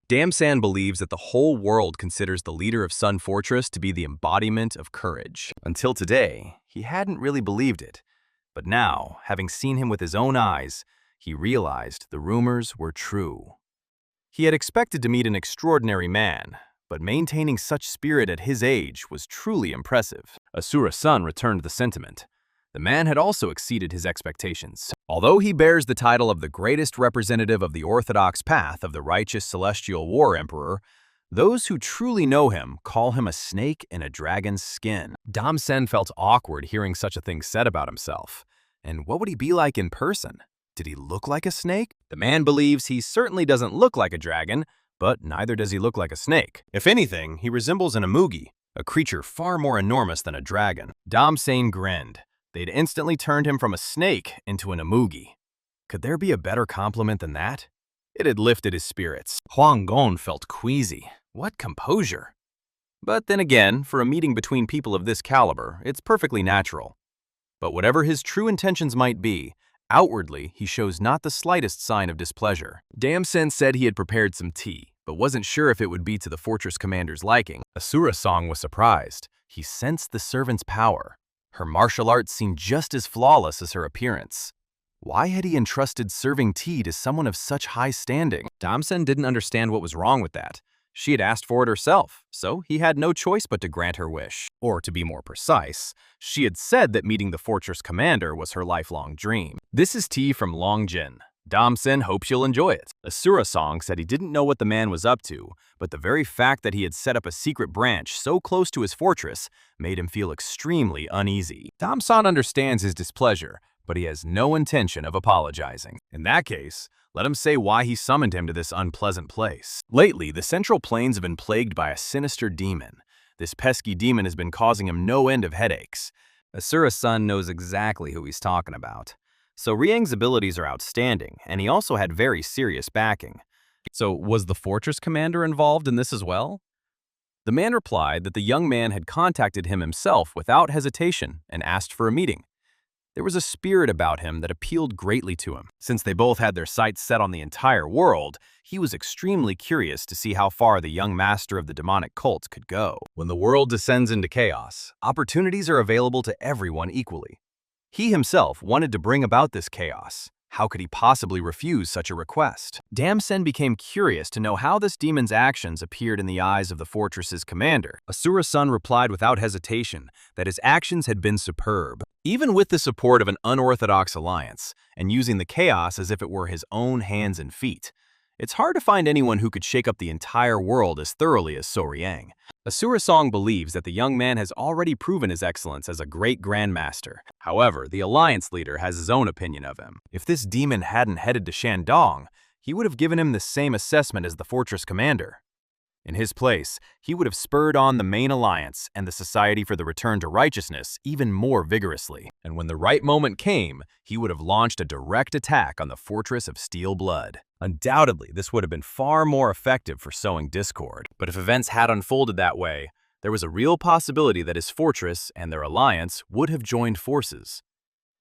Damsan believes that the whole world considers the leader of Sun Fortress to be the embodiment of courage. Until today, he hadn't really believed it. But now, having seen him with his own eyes, he realized the rumors were true. He had expected to meet an extraordinary man, but maintaining such spirit at his age was truly impressive. Asura's son returned the sentiment. The man had also exceeded his expectations. Although he bears the title of the greatest representative of the Orthodox path of the righteous celestial war emperor, those who truly know him call him a snake in a dragon's skin. Damsen felt awkward hearing such a thing said about himself. And what would he be like in person? Did he look like a snake? The man believes he certainly doesn't look like a dragon, but neither does he look like a snake. If anything, he resembles an amugi, a creature far more enormous than a dragon. Damsen grinned. They'd instantly turned him from a snake into an amugi. Could there be a better compliment than that? It had lifted his spirits. Huang Gong felt queasy. What composure! But then again, for a meeting between people of this caliber, it's perfectly natural. But whatever his true intentions might be, outwardly he shows not the slightest sign of displeasure. Damsen said he had prepared some tea, but wasn't sure if it would be to the fortress commander's liking. Asura Song was surprised. He sensed the servant's power. Her martial arts seemed just as flawless as her appearance. Why had he entrusted serving tea to someone of such high standing? Damsen didn't understand what was wrong with that. She had asked for it herself, so he had no choice but to grant her wish. Or to be more precise, she had said that meeting the fortress commander was her lifelong dream. This is tea from Longjin. Damsen hopes you'll enjoy it. Asura Song said he didn't know what the man was up to, but the very fact that he had set up a secret branch so close to his fortress made him feel extremely uneasy. Damsan understands his displeasure, but he has no intention of apologizing. In that case, let him say why he summoned him to this unpleasant place. Lately, the Central Plains have been plagued by a sinister demon. This pesky demon has been causing him no end of headaches. Asura's son knows exactly who he's talking about. So Riang's abilities are outstanding, and he also had very serious backing. So was the fortress commander involved in this as well? The man replied that the young man had contacted him himself without hesitation and asked for a meeting. There was a spirit about him that appealed greatly to him. Since they both had their sights set on the entire world, he was extremely curious to see how far the young master of the demonic cult could go. When the world descends into chaos, opportunities are available to everyone equally. He himself wanted to bring about this chaos. How could he possibly refuse such a request? Damsen became curious to know how this demon's actions appeared in the eyes of the fortress's commander. Asura's son replied without hesitation that his actions had been superb. Even with the support of an unorthodox alliance, and using the chaos as if it were his own hands and feet, it's hard to find anyone who could shake up the entire world as thoroughly as So Riang. Asura Song believes that the young man has already proven his excellence as a great grandmaster. However, the alliance leader has his own opinion of him. If this demon hadn't headed to Shandong, he would have given him the same assessment as the fortress commander. In his place, he would have spurred on the main alliance and the Society for the Return to Righteousness even more vigorously. And when the right moment came, he would have launched a direct attack on the Fortress of Steel Blood. Undoubtedly, this would have been far more effective for sowing discord. But if events had unfolded that way, there was a real possibility that his fortress and their alliance would have joined forces.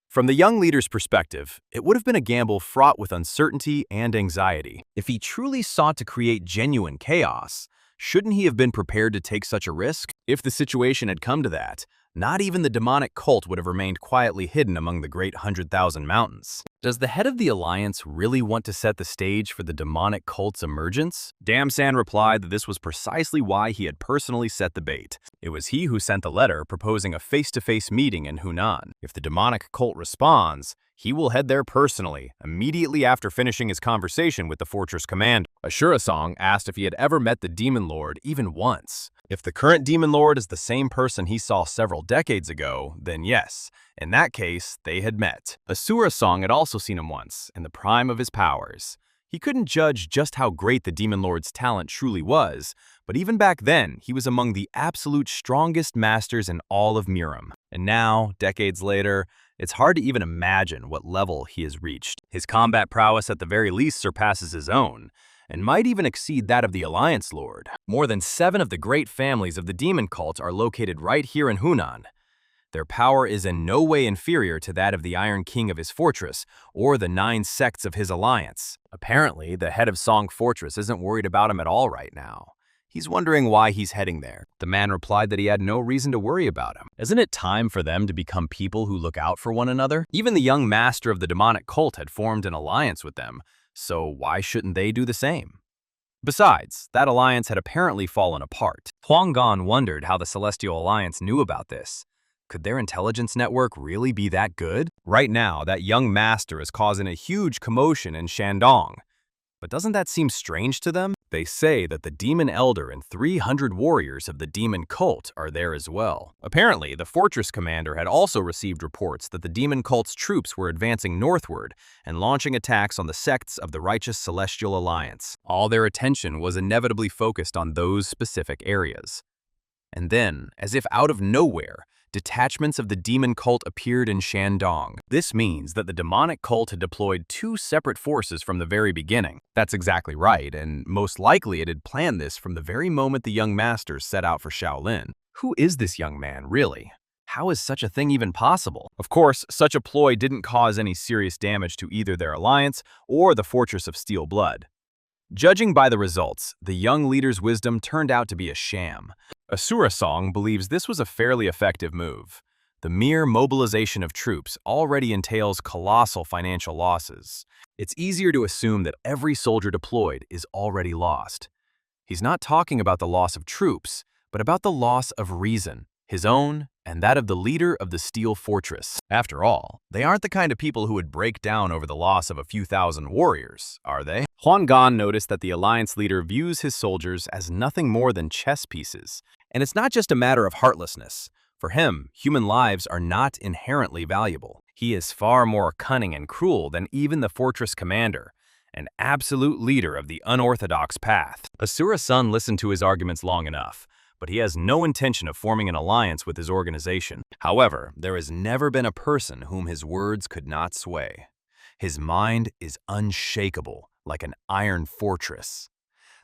From the young leader's perspective, it would have been a gamble fraught with uncertainty and anxiety. If he truly sought to create genuine chaos, shouldn't he have been prepared to take such a risk? If the situation had come to that, not even the demonic cult would have remained quietly hidden among the great 100,000 mountains. Does the head of the alliance really want to set the stage for the demonic cult's emergence? Damsan replied that this was precisely why he had personally set the bait. It was he who sent the letter proposing a face-to-face meeting in Hunan. If the demonic cult responds, he will head there personally, immediately after finishing his conversation with the fortress commander. Asura Song asked if he had ever met the demon lord even once. If the current demon lord is the same person he saw several decades ago, then yes. In that case, they had met. Asura Song had also seen him once, in the prime of his powers. He couldn't judge just how great the demon lord's talent truly was, but even back then, he was among the absolute strongest masters in all of Murim. And now, decades later, it's hard to even imagine what level he has reached. His combat prowess at the very least surpasses his own, and might even exceed that of the Alliance Lord. More than 7 of the great families of the demon cult are located right here in Hunan. Their power is in no way inferior to that of the Iron King of his fortress or the 9 sects of his alliance. Apparently, the head of Song Fortress isn't worried about him at all right now. He's wondering why he's heading there. The man replied that he had no reason to worry about him. Isn't it time for them to become people who look out for one another? Even the young master of the demonic cult had formed an alliance with them, so why shouldn't they do the same? Besides, that alliance had apparently fallen apart. Huang Gan wondered how the Celestial Alliance knew about this. Could their intelligence network really be that good? Right now, that young master is causing a huge commotion in Shandong. But doesn't that seem strange to them? They say that the demon elder and 300 warriors of the demon cult are there as well. Apparently, the fortress commander had also received reports that the demon cult's troops were advancing northward and launching attacks on the sects of the righteous Celestial Alliance. All their attention was inevitably focused on those specific areas. And then, as if out of nowhere, detachments of the demon cult appeared in Shandong. This means that the demonic cult had deployed 2 separate forces from the very beginning. That's exactly right, and most likely it had planned this from the very moment the young masters set out for Shaolin. Who is this young man, really? How is such a thing even possible? Of course, such a ploy didn't cause any serious damage to either their alliance or the Fortress of Steel Blood. Judging by the results, the young leader's wisdom turned out to be a sham. Asura Song believes this was a fairly effective move. The mere mobilization of troops already entails colossal financial losses. It's easier to assume that every soldier deployed is already lost. He's not talking about the loss of troops, but about the loss of reason, his own and that of the leader of the Steel Fortress. After all, they aren't the kind of people who would break down over the loss of a few thousand warriors, are they? Huang Gan noticed that the alliance leader views his soldiers as nothing more than chess pieces. And it's not just a matter of heartlessness. For him, human lives are not inherently valuable. He is far more cunning and cruel than even the fortress commander, an absolute leader of the unorthodox path. Asura Sun listened to his arguments long enough, but he has no intention of forming an alliance with his organization. However, there has never been a person whom his words could not sway. His mind is unshakable, like an iron fortress.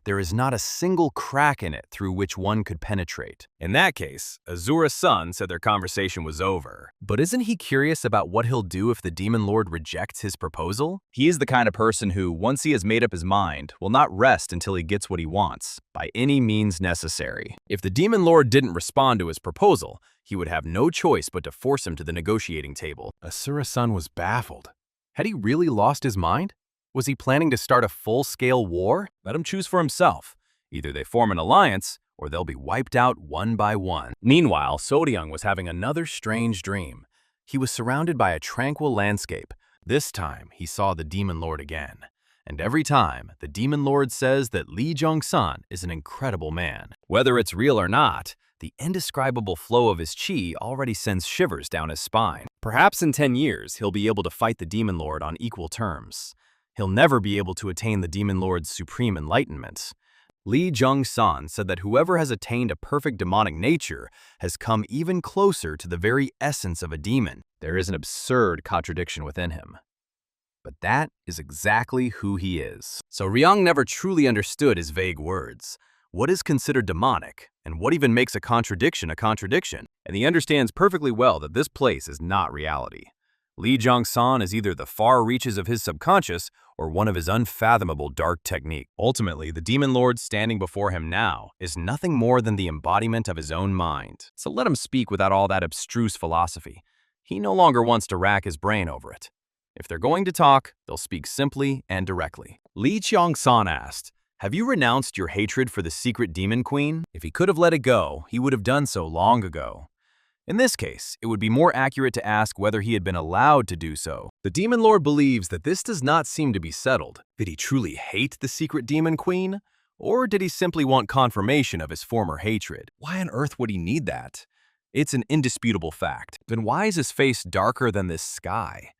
There is not a single crack in it through which one could penetrate. In that case, Azura's son said their conversation was over. But isn't he curious about what he'll do if the Demon Lord rejects his proposal? He is the kind of person who, once he has made up his mind, will not rest until he gets what he wants, by any means necessary. If the Demon Lord didn't respond to his proposal, he would have no choice but to force him to the negotiating table. Asura's son was baffled. Had he really lost his mind? Was he planning to start a full-scale war? Let him choose for himself. Either they form an alliance, or they'll be wiped out one by one. Meanwhile, Soryang was having another strange dream. He was surrounded by a tranquil landscape. This time, he saw the Demon Lord again. And every time, the Demon Lord says that Li Zhongsan is an incredible man. Whether it's real or not, the indescribable flow of his chi already sends shivers down his spine. Perhaps in 10 years, he'll be able to fight the Demon Lord on equal terms. He'll never be able to attain the Demon Lord's supreme enlightenment. Li Zhongsan said that whoever has attained a perfect demonic nature has come even closer to the very essence of a demon. There is an absurd contradiction within him. But that is exactly who he is. So Ryang never truly understood his vague words. What is considered demonic, and what even makes a contradiction? And he understands perfectly well that this place is not reality. Li Zhongsan is either the far reaches of his subconscious or one of his unfathomable dark technique. Ultimately, the Demon Lord standing before him now is nothing more than the embodiment of his own mind. So let him speak without all that abstruse philosophy. He no longer wants to rack his brain over it. If they're going to talk, they'll speak simply and directly. Li Zhongsan asked, "Have you renounced your hatred for the secret demon queen?" If he could have let it go, he would have done so long ago. In this case, it would be more accurate to ask whether he had been allowed to do so. The Demon Lord believes that this does not seem to be settled. Did he truly hate the secret demon queen? Or did he simply want confirmation of his former hatred? Why on earth would he need that? It's an indisputable fact. Then why is his face darker than this sky?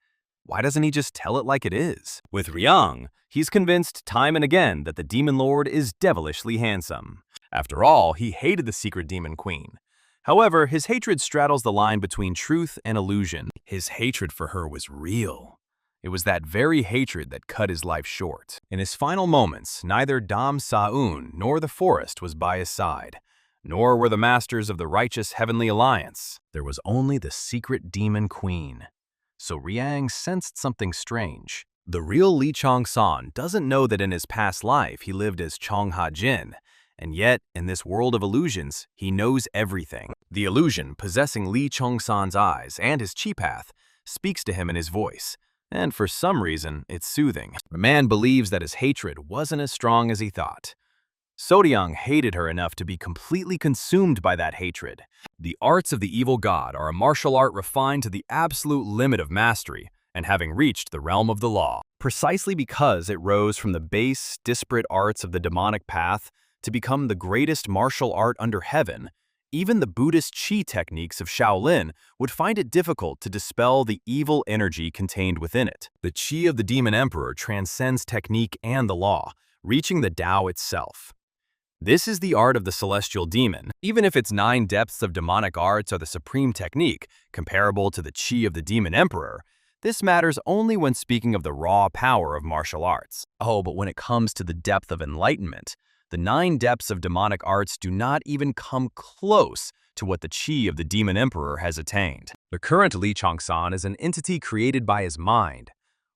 Why doesn't he just tell it like it is? With Ryang, he's convinced time and again that the Demon Lord is devilishly handsome. After all, he hated the secret demon queen. However, his hatred straddles the line between truth and illusion. His hatred for her was real. It was that very hatred that cut his life short. In his final moments, neither Dam Sa-un nor the forest was by his side. nor were the masters of the righteous heavenly alliance. There was only the secret demon queen. So Riang sensed something strange. The real Lee Chong-san doesn't know that in his past life he lived as Cheon Hajin, and yet, in this world of illusions, he knows everything. The illusion possessing Lee Chong-san's eyes and his chi path speaks to him in his voice, and for some reason, it's soothing. The man believes that his hatred wasn't as strong as he thought. So-ryang hated her enough to be completely consumed by that hatred. The arts of the evil god are a martial art refined to the absolute limit of mastery and having reached the realm of the law. Precisely because it rose from the base, disparate arts of the demonic path to become the greatest martial art under heaven, even the Buddhist Qi techniques of Shaolin would find it difficult to dispel the evil energy contained within it. The Qi of the Demon Emperor transcends technique and the law, reaching the Tao itself. This is the art of the celestial demon. Even if its 9 depths of demonic arts are the supreme technique, comparable to the Qi of the Demon Emperor, this matters only when speaking of the raw power of martial arts. Oh, but when it comes to the depth of enlightenment, the 9 depths of demonic arts do not even come close to what the Qi of the Demon Emperor has attained. The current Lee Chong-san is an entity created by his mind.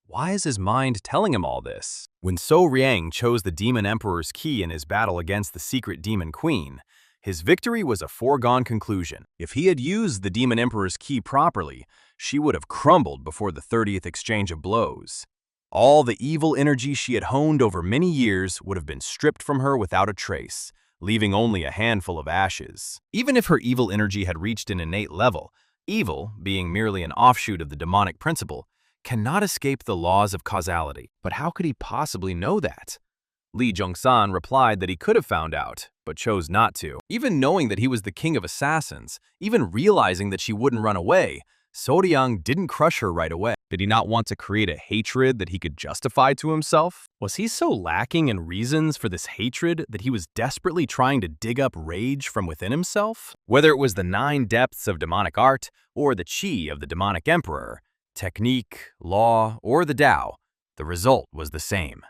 Why is his mind telling him all this? When So-ryang chose the Demon Emperor's key in his battle against the secret Demon Queen, his victory was a foregone conclusion. If he had used the Demon Emperor's key properly, she would have crumbled before the 30th exchange of blows. All the evil energy she had honed over many years would have been stripped from her without a trace, leaving only a handful of ashes. Even if her evil energy had reached an innate level, evil, being merely an offshoot of the demonic principle, cannot escape the laws of causality. But how could he possibly know that? Lee Jung-san replied that he could have found out, but chose not to. Even knowing that he was the king of assassins, even realizing that she wouldn't run away, So-ryang didn't crush her right away. Did he not want to create a hatred that he could justify to himself? Was he so lacking in reasons for this hatred that he was desperately trying to dig up rage from within himself? Whether it was the 9 depths of demonic art or the Qi of the demonic emperor, technique, law, or the Tao, the result was the same.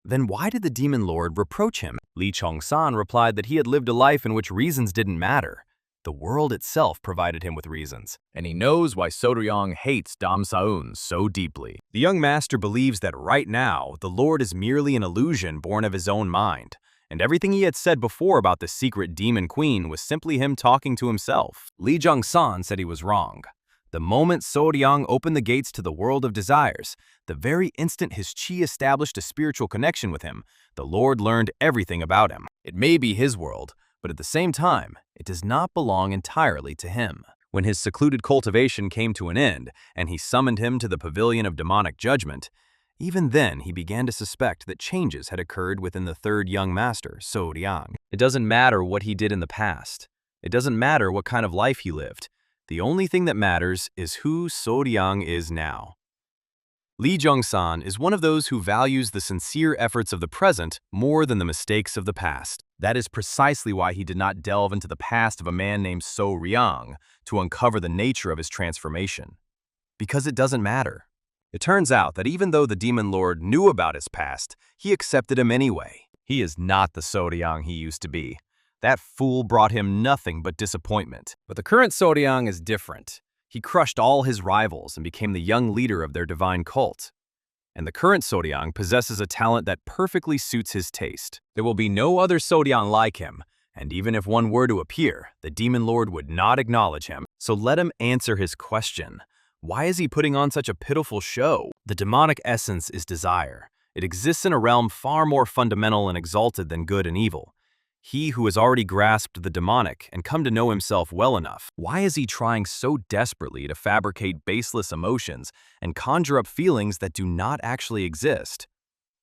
Then why did the demon lord reproach him? Lee Chong-san replied that he had lived a life in which reasons didn't matter. The world itself provided him with reasons, and he knows why So-ryang hates Dam Saun so deeply. The young master believes that right now, the Lord is merely an illusion born of his own mind, and everything he had said before about the secret demon queen was simply him talking to himself. Lee Jung-san said he was wrong. The moment So-ryang opened the gates to the world of desires, the very instant his chi established a spiritual connection with him, the Lord learned everything about him. It may be his world, but at the same time, it does not belong entirely to him. When his secluded cultivation came to an end, and he summoned him to the pavilion of demonic judgment, even then he began to suspect that changes had occurred within the third young master, So-ryang. It doesn't matter what he did in the past. It doesn't matter what kind of life he lived. The only thing that matters is who So-ryang is now. Lee Jung-san is one of those who values the sincere efforts of the present more than the mistakes of the past. That is precisely why he did not delve into the past of a man named So-ryang to uncover the nature of his transformation. Because it doesn't matter. It turns out that even though the demon lord knew about his past, he accepted him anyway. He is not the So-ryang he used to be. That fool brought him nothing but disappointment. But the current So-ryang is different. He crushed all his rivals and became the young leader of their divine cult. And the current So-ryang possesses a talent that perfectly suits his taste. There will be no other So-ryang like him, and even if one were to appear, the demon lord would not acknowledge him. So let him answer his question. Why is he putting on such a pitiful show? The demonic essence is desire. It exists in a realm far more fundamental and exalted than good and evil. He who has already grasped the demonic and come to know himself well enough, why is he trying so desperately to fabricate baseless emotions and conjure up feelings that do not actually exist?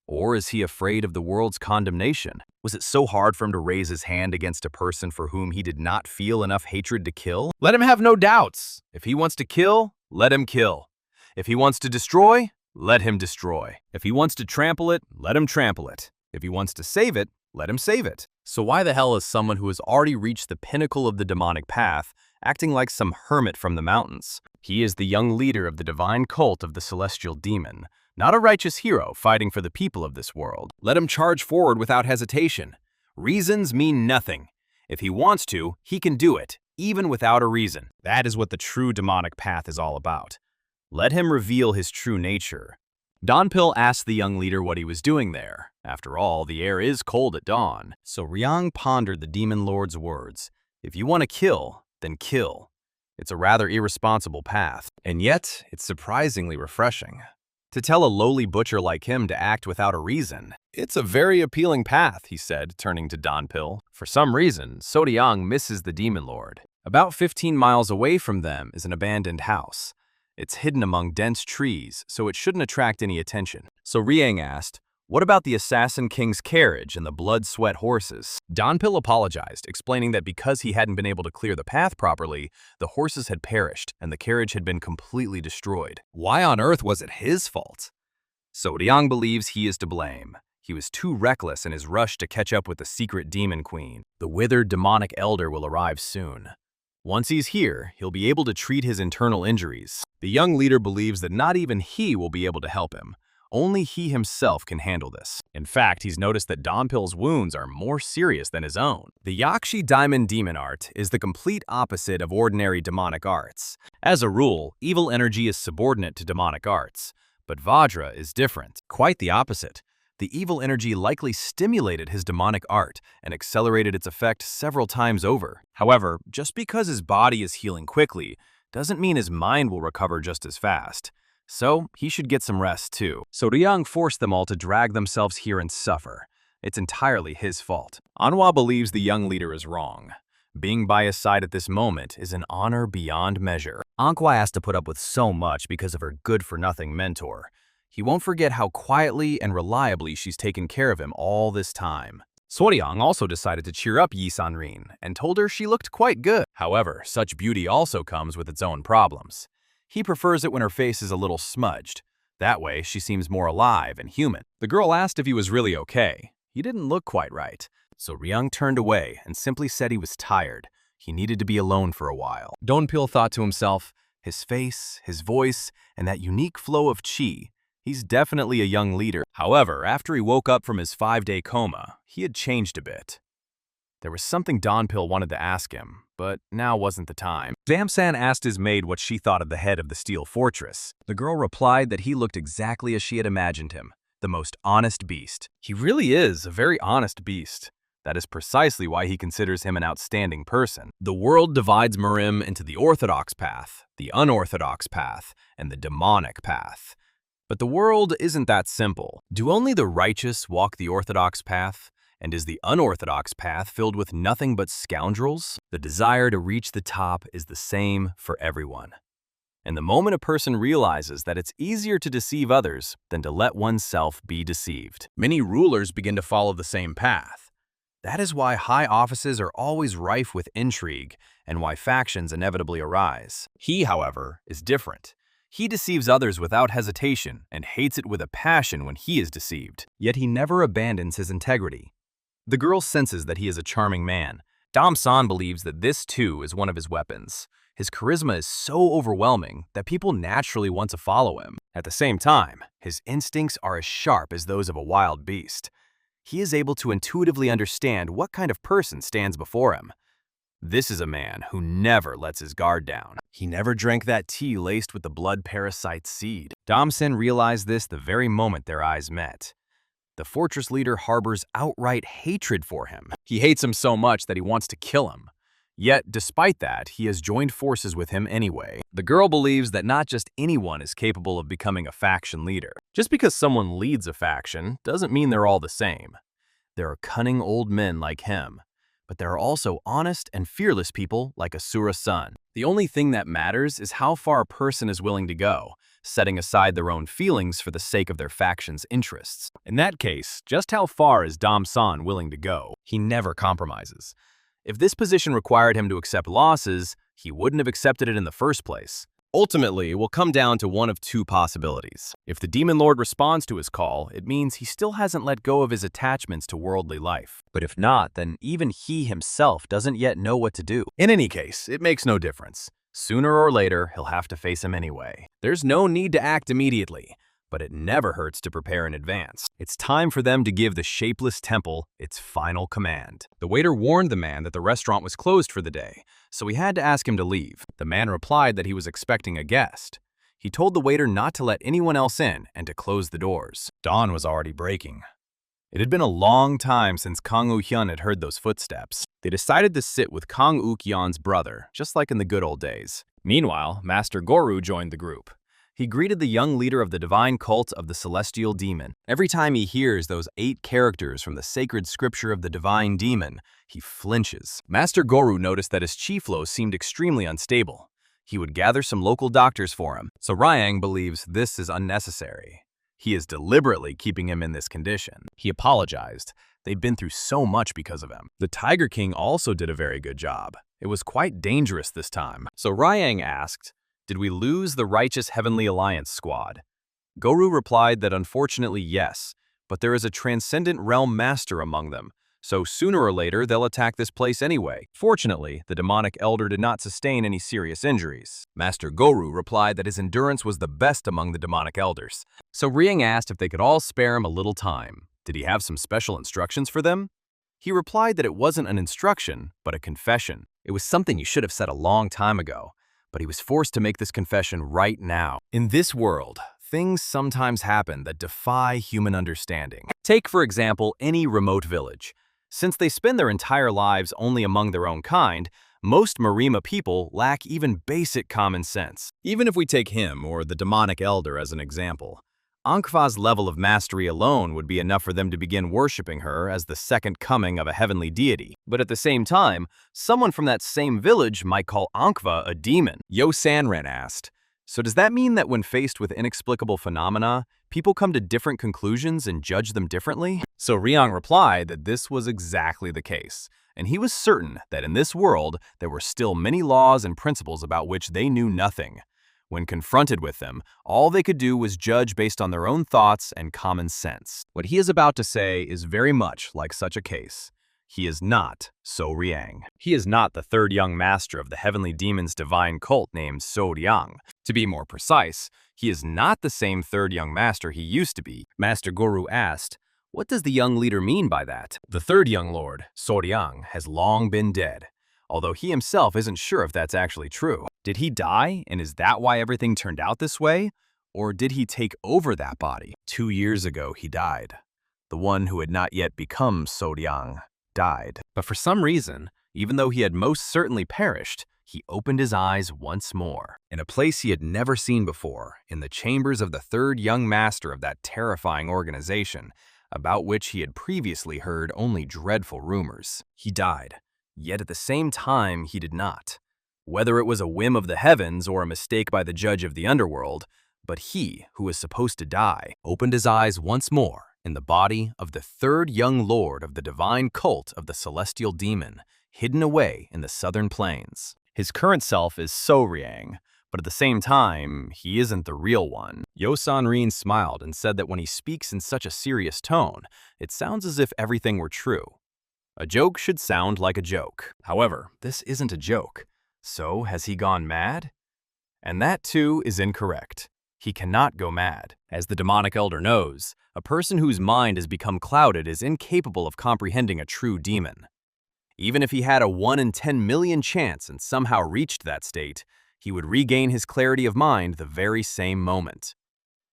Or is he afraid of the world's condemnation? Was it so hard for him to raise his hand against a person for whom he did not feel enough hatred to kill? Let him have no doubts. If he wants to kill, let him kill. If he wants to destroy, let him destroy. If he wants to trample it, let him trample it. If he wants to save it, let him save it. So why the hell is someone who has already reached the pinnacle of the demonic path acting like some hermit from the mountains? He is the young leader of the divine cult of the celestial demon, not a righteous hero fighting for the people of this world. Let him charge forward without hesitation. Reasons mean nothing. If he wants to, he can do it, even without a reason. That is what the true demonic path is all about. Let him reveal his true nature. Donpil asked the young leader what he was doing there. After all, the air is cold at dawn. So Ryang pondered the demon lord's words. If you want to kill, then kill. It's a rather irresponsible path, and yet it's surprisingly refreshing. To tell a lowly butcher like him to act without a reason, it's a very appealing path, he said, turning to Donpil. For some reason, Sodiang misses the demon lord. About 15 miles away from them is an abandoned house. It's hidden among dense trees, so it shouldn't attract any attention. So Riang asked, "What about the Assassin King's carriage and the blood-sweat horses?" Donpil apologized, explaining that because he hadn't been able to clear the path properly, the horses had perished and the carriage had been completely destroyed. Why on earth was it his fault? Sodiang believes he is to blame. He was too reckless in his rush to catch up with the secret demon queen. The withered demonic elder will arrive soon. Once he's here, he'll be able to treat his internal injuries. The young leader believes that not even he will be able to help him. Only he himself can handle this. In fact, he's noticed that Donpil's wounds are more serious than his own. The Yakshi Diamond Demon art is the complete opposite of ordinary demonic arts. As a rule, evil energy is subordinate to demonic arts. But Vajra is different. Quite the opposite. The evil energy likely stimulated his demonic art and accelerated its effect several times over. However, just because his body is healing quickly doesn't mean his mind will recover just as fast. So, he should get some rest too. So Ryang forced them all to drag themselves here and suffer. It's entirely his fault. Anhwa believes the young leader is wrong. Being by his side at this moment is an honor beyond measure. Anhwa has to put up with so much because of her good-for-nothing mentor. He won't forget how quietly and reliably she's taken care of him all this time. Soryang also decided to cheer up Yi Sanrin and told her she looked quite good. However, such beauty also comes with its own problems. He prefers it when her face is a little smudged. That way, she seems more alive and human. The girl asked if he was really okay. He didn't look quite right. So Ryang turned away and simply said he was tired. He needed to be alone for a while. Donpil thought to himself, his face, his voice, and that unique flow of chi. He's definitely a young leader. However, after he woke up from his 5-day coma, he had changed a bit. There was something Donpil wanted to ask him, but now wasn't the time. Damsan asked his maid what she thought of the head of the steel fortress. The girl replied that he looked exactly as she had imagined him, the most honest beast. He really is a very honest beast. That is precisely why he considers him an outstanding person. The world divides Murim into the Orthodox path, the unorthodox path, and the demonic path. But the world isn't that simple. Do only the righteous walk the orthodox path? And is the unorthodox path filled with nothing but scoundrels? The desire to reach the top is the same for everyone. And the moment a person realizes that it's easier to deceive others than to let oneself be deceived, many rulers begin to follow the same path. That is why high offices are always rife with intrigue and why factions inevitably arise. He, however, is different. He deceives others without hesitation and hates it with a passion when he is deceived. Yet he never abandons his integrity. The girl senses that he is a charming man. Damsan believes that this too is one of his weapons. His charisma is so overwhelming that people naturally want to follow him. At the same time, his instincts are as sharp as those of a wild beast. He is able to intuitively understand what kind of person stands before him. This is a man who never lets his guard down. He never drank that tea laced with the blood parasite seed. Damsan realized this the very moment their eyes met. The fortress leader harbors outright hatred for him. He hates him so much that he wants to kill him. Yet, despite that, he has joined forces with him anyway. The girl believes that not just anyone is capable of becoming a faction leader. Just because someone leads a faction doesn't mean they're all the same. There are cunning old men like him. But there are also honest and fearless people like Asura Sun. The only thing that matters is how far a person is willing to go, setting aside their own feelings for the sake of their faction's interests. In that case, just how far is Damsan willing to go? He never compromises. If this position required him to accept losses, he wouldn't have accepted it in the first place. Ultimately, it will come down to one of two possibilities. If the Demon Lord responds to his call, it means he still hasn't let go of his attachments to worldly life. But if not, then even he himself doesn't yet know what to do. In any case, it makes no difference. Sooner or later, he'll have to face him anyway. There's no need to act immediately. but it never hurts to prepare in advance. It's time for them to give the shapeless temple its final command. The waiter warned the man that the restaurant was closed for the day, so he had to ask him to leave. The man replied that he was expecting a guest. He told the waiter not to let anyone else in and to close the doors. Dawn was already breaking. It had been a long time since Kang Uk-hyun had heard those footsteps. They decided to sit with Kang Uk-yeon's brother, just like in the good old days. Meanwhile, Master Goru joined the group. He greeted the young leader of the divine cult of the celestial demon. Every time he hears those 8 characters from the sacred scripture of the divine demon, he flinches. Master Goru noticed that his Chiflo seemed extremely unstable. He would gather some local doctors for him, so Ryang believes this is unnecessary. He is deliberately keeping him in this condition. He apologized. They'd been through so much because of him. The Tiger King also did a very good job. It was quite dangerous this time. So Ryang asked, "Did we lose the righteous Heavenly Alliance squad?" Goru replied that unfortunately yes, but there is a transcendent realm master among them, so sooner or later they'll attack this place anyway. Fortunately, the demonic elder did not sustain any serious injuries. Master Goru replied that his endurance was the best among the demonic elders. So Ryang asked if they could all spare him a little time. Did he have some special instructions for them? He replied that it wasn't an instruction, but a confession. It was something you should have said a long time ago, but he was forced to make this confession right now. In this world, things sometimes happen that defy human understanding. Take, for example, any remote village. Since they spend their entire lives only among their own kind, most Murima people lack even basic common sense. Even if we take him or the demonic elder as an example, Ankva's level of mastery alone would be enough for them to begin worshipping her as the second coming of a heavenly deity. But at the same time, someone from that same village might call Ankva a demon. Yo Sanran asked, "So does that mean that when faced with inexplicable phenomena, people come to different conclusions and judge them differently?" So Ryang replied that this was exactly the case, and he was certain that in this world there were still many laws and principles about which they knew nothing. When confronted with them, all they could do was judge based on their own thoughts and common sense. What he is about to say is very much like such a case. He is not So Ryang. He is not the third young master of the heavenly demon's divine cult named So Ryang. To be more precise, he is not the same third young master he used to be. Master Goru asked, "What does the young leader mean by that?" The third young lord, So Ryang, has long been dead, although he himself isn't sure if that's actually true. Did he die, and is that why everything turned out this way? Or did he take over that body? 2 years ago he died. The one who had not yet become So Ryang died. But for some reason, even though he had most certainly perished, he opened his eyes once more. In a place he had never seen before, in the chambers of the third young master of that terrifying organization, about which he had previously heard only dreadful rumors. He died. Yet at the same time, he did not. Whether it was a whim of the heavens or a mistake by the judge of the underworld, but he, who was supposed to die, opened his eyes once more in the body of the third young lord of the divine cult of the celestial demon, hidden away in the southern plains. His current self is So Ryang, but at the same time, he isn't the real one. Yo Sanrin smiled and said that when he speaks in such a serious tone, it sounds as if everything were true. A joke should sound like a joke. However, this isn't a joke. So, has he gone mad? And that, too, is incorrect. He cannot go mad. As the demonic elder knows, a person whose mind has become clouded is incapable of comprehending a true demon. Even if he had a 1 in 10 million chance and somehow reached that state, he would regain his clarity of mind the very same moment.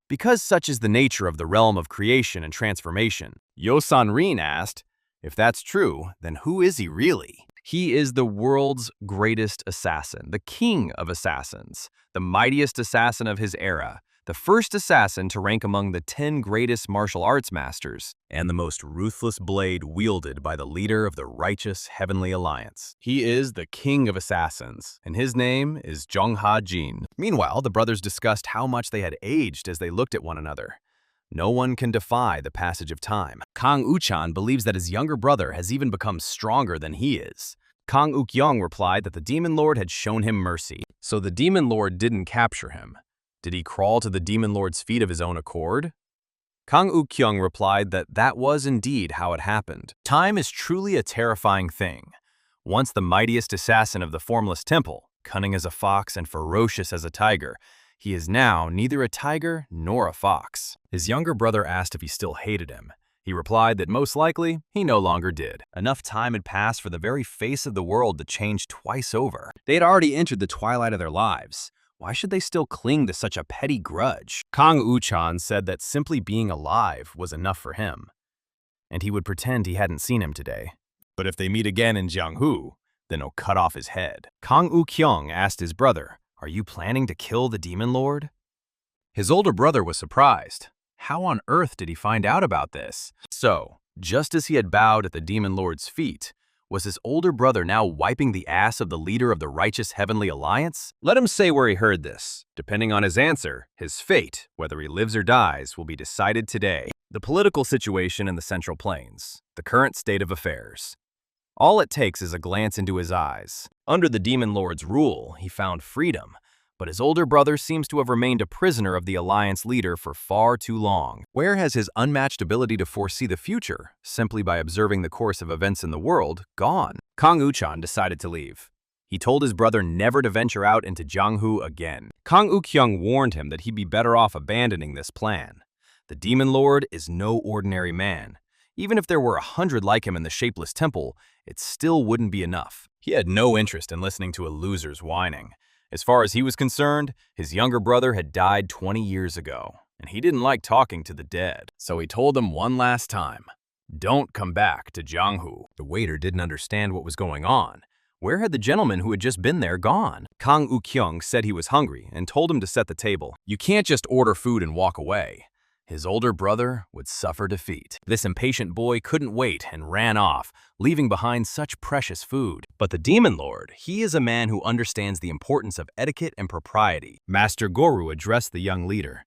Because such is the nature of the realm of creation and transformation, Yo Sanrin asked, "If that's true, then who is he really?" He is the world's greatest assassin, the king of assassins, the mightiest assassin of his era, the first assassin to rank among the 10 greatest martial arts masters, and the most ruthless blade wielded by the leader of the righteous Heavenly Alliance. He is the king of assassins, and his name is Cheon Hajin. Meanwhile, the brothers discussed how much they had aged as they looked at one another. No one can defy the passage of time. Kang Uchan believes that his younger brother has even become stronger than he is. Kang Uk-yong replied that the Demon Lord had shown him mercy. So the Demon Lord didn't capture him. Did he crawl to the Demon Lord's feet of his own accord? Kang Uk-yong replied that that was indeed how it happened. Time is truly a terrifying thing. Once the mightiest assassin of the Formless Temple, cunning as a fox and ferocious as a tiger, He is now neither a tiger nor a fox. His younger brother asked if he still hated him. He replied that most likely he no longer did. Enough time had passed for the very face of the world to change twice over. They had already entered the twilight of their lives. Why should they still cling to such a petty grudge? Kang Uchan said that simply being alive was enough for him, and he would pretend he hadn't seen him today. But if they meet again in Jianghu, then he'll cut off his head. Kang Ukyong asked his brother, "Are you planning to kill the demon lord?" His older brother was surprised. How on earth did he find out about this? So, just as he had bowed at the demon lord's feet, was his older brother now wiping the ass of the leader of the righteous heavenly alliance? Let him say where he heard this. Depending on his answer, his fate, whether he lives or dies, will be decided today. The political situation in the Central Plains, the current state of affairs. All it takes is a glance into his eyes. Under the demon lord's rule, he found freedom, but his older brother seems to have remained a prisoner of the alliance leader for far too long. Where has his unmatched ability to foresee the future, simply by observing the course of events in the world, gone? Kang Uchan decided to leave. He told his brother never to venture out into Jianghu again. Kang Ukyong warned him that he'd be better off abandoning this plan. The demon lord is no ordinary man. Even if there were 100 like him in the shapeless temple, it still wouldn't be enough. He had no interest in listening to a loser's whining. As far as he was concerned, his younger brother had died 20 years ago, and he didn't like talking to the dead. So he told him one last time, "Don't come back to Jianghu." The waiter didn't understand what was going on. Where had the gentleman who had just been there gone? Kang Ukyong said he was hungry and told him to set the table. You can't just order food and walk away. His older brother would suffer defeat. This impatient boy couldn't wait and ran off, leaving behind such precious food. But the demon lord, he is a man who understands the importance of etiquette and propriety. Master Goru addressed the young leader.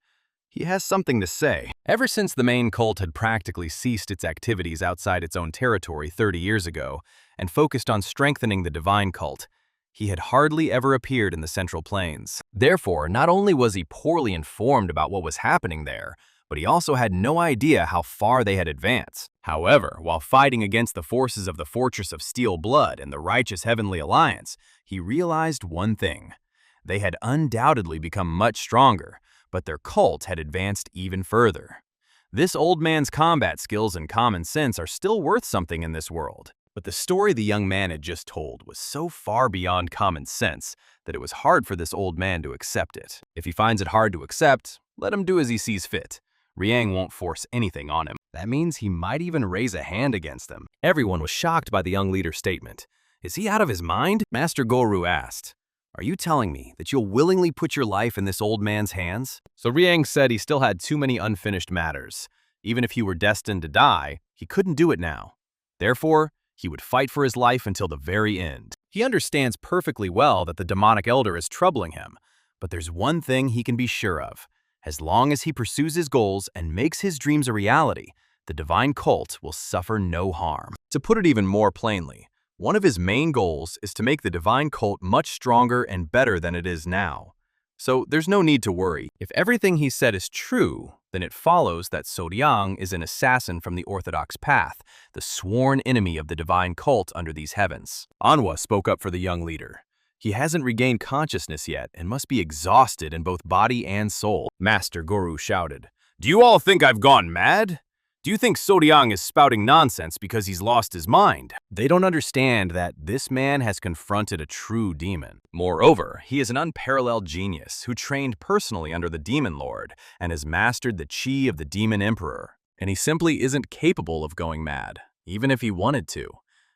He has something to say. Ever since the main cult had practically ceased its activities outside its own territory 30 years ago and focused on strengthening the divine cult, he had hardly ever appeared in the Central Plains. Therefore, not only was he poorly informed about what was happening there, but he also had no idea how far they had advanced. However, while fighting against the forces of the Fortress of Steel Blood and the Righteous Heavenly Alliance, he realized one thing. They had undoubtedly become much stronger, but their cult had advanced even further. This old man's combat skills and common sense are still worth something in this world. But the story the young man had just told was so far beyond common sense that it was hard for this old man to accept it. If he finds it hard to accept, let him do as he sees fit. Riang won't force anything on him. That means he might even raise a hand against him. Everyone was shocked by the young leader's statement. Is he out of his mind? Master Goru asked. Are you telling me that you'll willingly put your life in this old man's hands? So Riang said he still had too many unfinished matters. Even if he were destined to die, he couldn't do it now. Therefore, he would fight for his life until the very end. He understands perfectly well that the demonic elder is troubling him, but there's one thing he can be sure of. As long as he pursues his goals and makes his dreams a reality, the divine cult will suffer no harm. To put it even more plainly, one of his main goals is to make the divine cult much stronger and better than it is now. So there's no need to worry. If everything he said is true, then it follows that Sodiang is an assassin from the Orthodox path, the sworn enemy of the divine cult under these heavens. Manhwa spoke up for the young leader. He hasn't regained consciousness yet and must be exhausted in both body and soul. Master Goru shouted, Do you all think I've gone mad? Do you think Sodiang is spouting nonsense because he's lost his mind? They don't understand that this man has confronted a true demon. Moreover, he is an unparalleled genius who trained personally under the demon lord and has mastered the chi of the demon emperor. And he simply isn't capable of going mad, even if he wanted to.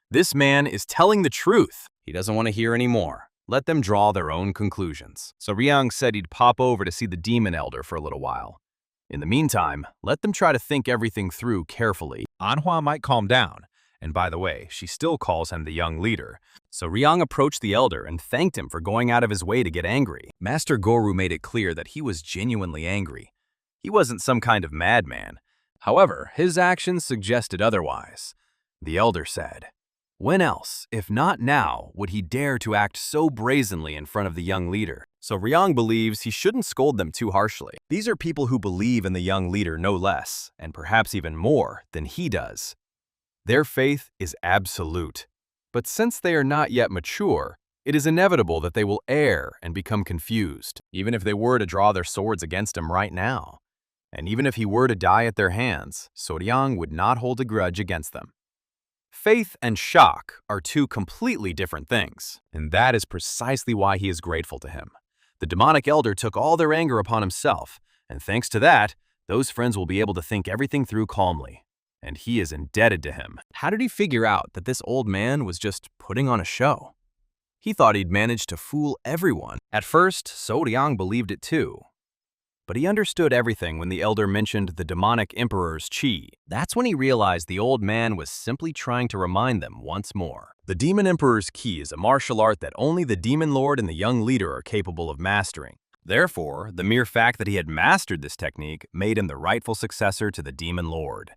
This man is telling the truth. He doesn't want to hear any more. Let them draw their own conclusions. So Riang said he'd pop over to see the demon elder for a little while. In the meantime, let them try to think everything through carefully. Manhwa might calm down. And by the way, she still calls him the young leader. So Riang approached the elder and thanked him for going out of his way to get angry. Master Goru made it clear that he was genuinely angry. He wasn't some kind of madman. However, his actions suggested otherwise. The elder said, When else, if not now, would he dare to act so brazenly in front of the young leader? So Riang believes he shouldn't scold them too harshly. These are people who believe in the young leader no less, and perhaps even more, than he does. Their faith is absolute. But since they are not yet mature, It is inevitable that they will err and become confused, even if they were to draw their swords against him right now. And even if he were to die at their hands, Soryang would not hold a grudge against them. Faith and shock are two completely different things, and that is precisely why he is grateful to him. The demonic elder took all their anger upon himself, and thanks to that, those friends will be able to think everything through calmly. And he is indebted to him. How did he figure out that this old man was just putting on a show? He thought he'd managed to fool everyone. At first, Soryang believed it too. But he understood everything when the elder mentioned the demonic emperor's chi. That's when he realized the old man was simply trying to remind them once more. The demon emperor's ki is a martial art that only the demon lord and the young leader are capable of mastering. Therefore, the mere fact that he had mastered this technique made him the rightful successor to the demon lord.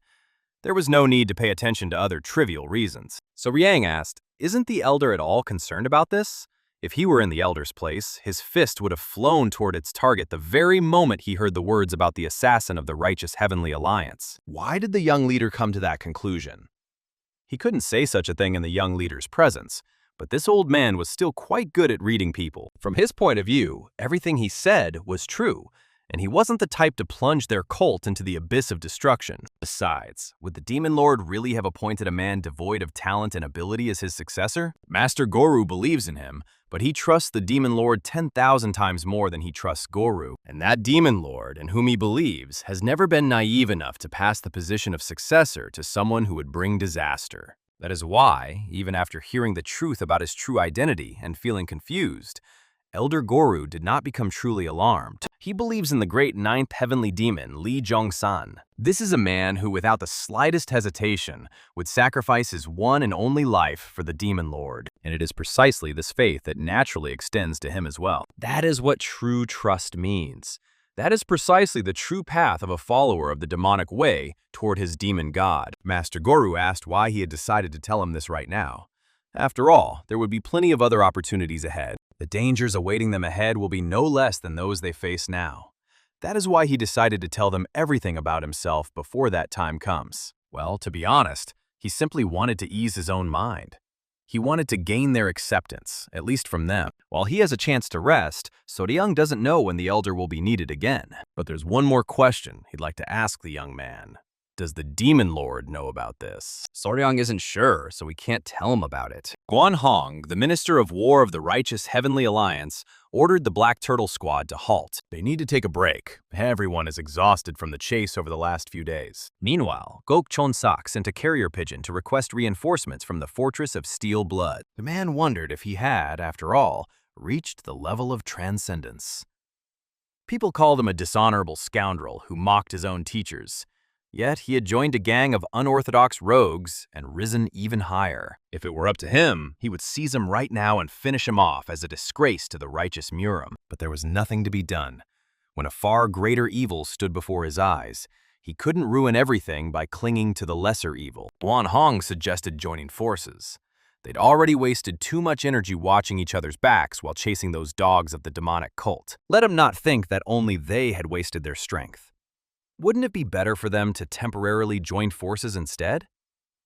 There was no need to pay attention to other trivial reasons. So Riang asked, "Isn't the elder at all concerned about this?" If he were in the elder's place, his fist would have flown toward its target the very moment he heard the words about the assassin of the righteous heavenly alliance. Why did the young leader come to that conclusion? He couldn't say such a thing in the young leader's presence, but this old man was still quite good at reading people. From his point of view, everything he said was true, and he wasn't the type to plunge their cult into the abyss of destruction. Besides, would the demon lord really have appointed a man devoid of talent and ability as his successor? Master Goru believes in him, but he trusts the demon lord 10,000 times more than he trusts Goru. And that demon lord, in whom he believes, has never been naive enough to pass the position of successor to someone who would bring disaster. That is why, even after hearing the truth about his true identity and feeling confused, Elder Goru did not become truly alarmed. He believes in the great ninth heavenly demon, Lee Jong-san. This is a man who, without the slightest hesitation, would sacrifice his one and only life for the demon lord. And it is precisely this faith that naturally extends to him as well. That is what true trust means. That is precisely the true path of a follower of the demonic way toward his demon god. Master Goru asked why he had decided to tell him this right now. After all, there would be plenty of other opportunities ahead. The dangers awaiting them ahead will be no less than those they face now. That is why he decided to tell them everything about himself before that time comes. Well, to be honest, he simply wanted to ease his own mind. He wanted to gain their acceptance, at least from them. While he has a chance to rest, Soryang doesn't know when the elder will be needed again. But there's one more question he'd like to ask the young man. Does the demon lord know about this? Soryang isn't sure, so he can't tell him about it. Guan Hong, the minister of war of the righteous heavenly alliance, ordered the Black Turtle Squad to halt. They need to take a break. Everyone is exhausted from the chase over the last few days. Meanwhile, Gok Chon-sak sent a carrier pigeon to request reinforcements from the Fortress of Steel Blood. The man wondered if he had, after all, reached the level of transcendence. People called him a dishonorable scoundrel who mocked his own teachers. Yet he had joined a gang of unorthodox rogues and risen even higher. If it were up to him, he would seize him right now and finish him off as a disgrace to the righteous Murim. But there was nothing to be done. When a far greater evil stood before his eyes, he couldn't ruin everything by clinging to the lesser evil. Guan Hong suggested joining forces. They'd already wasted too much energy watching each other's backs while chasing those dogs of the demonic cult. Let him not think that only they had wasted their strength. Wouldn't it be better for them to temporarily join forces instead?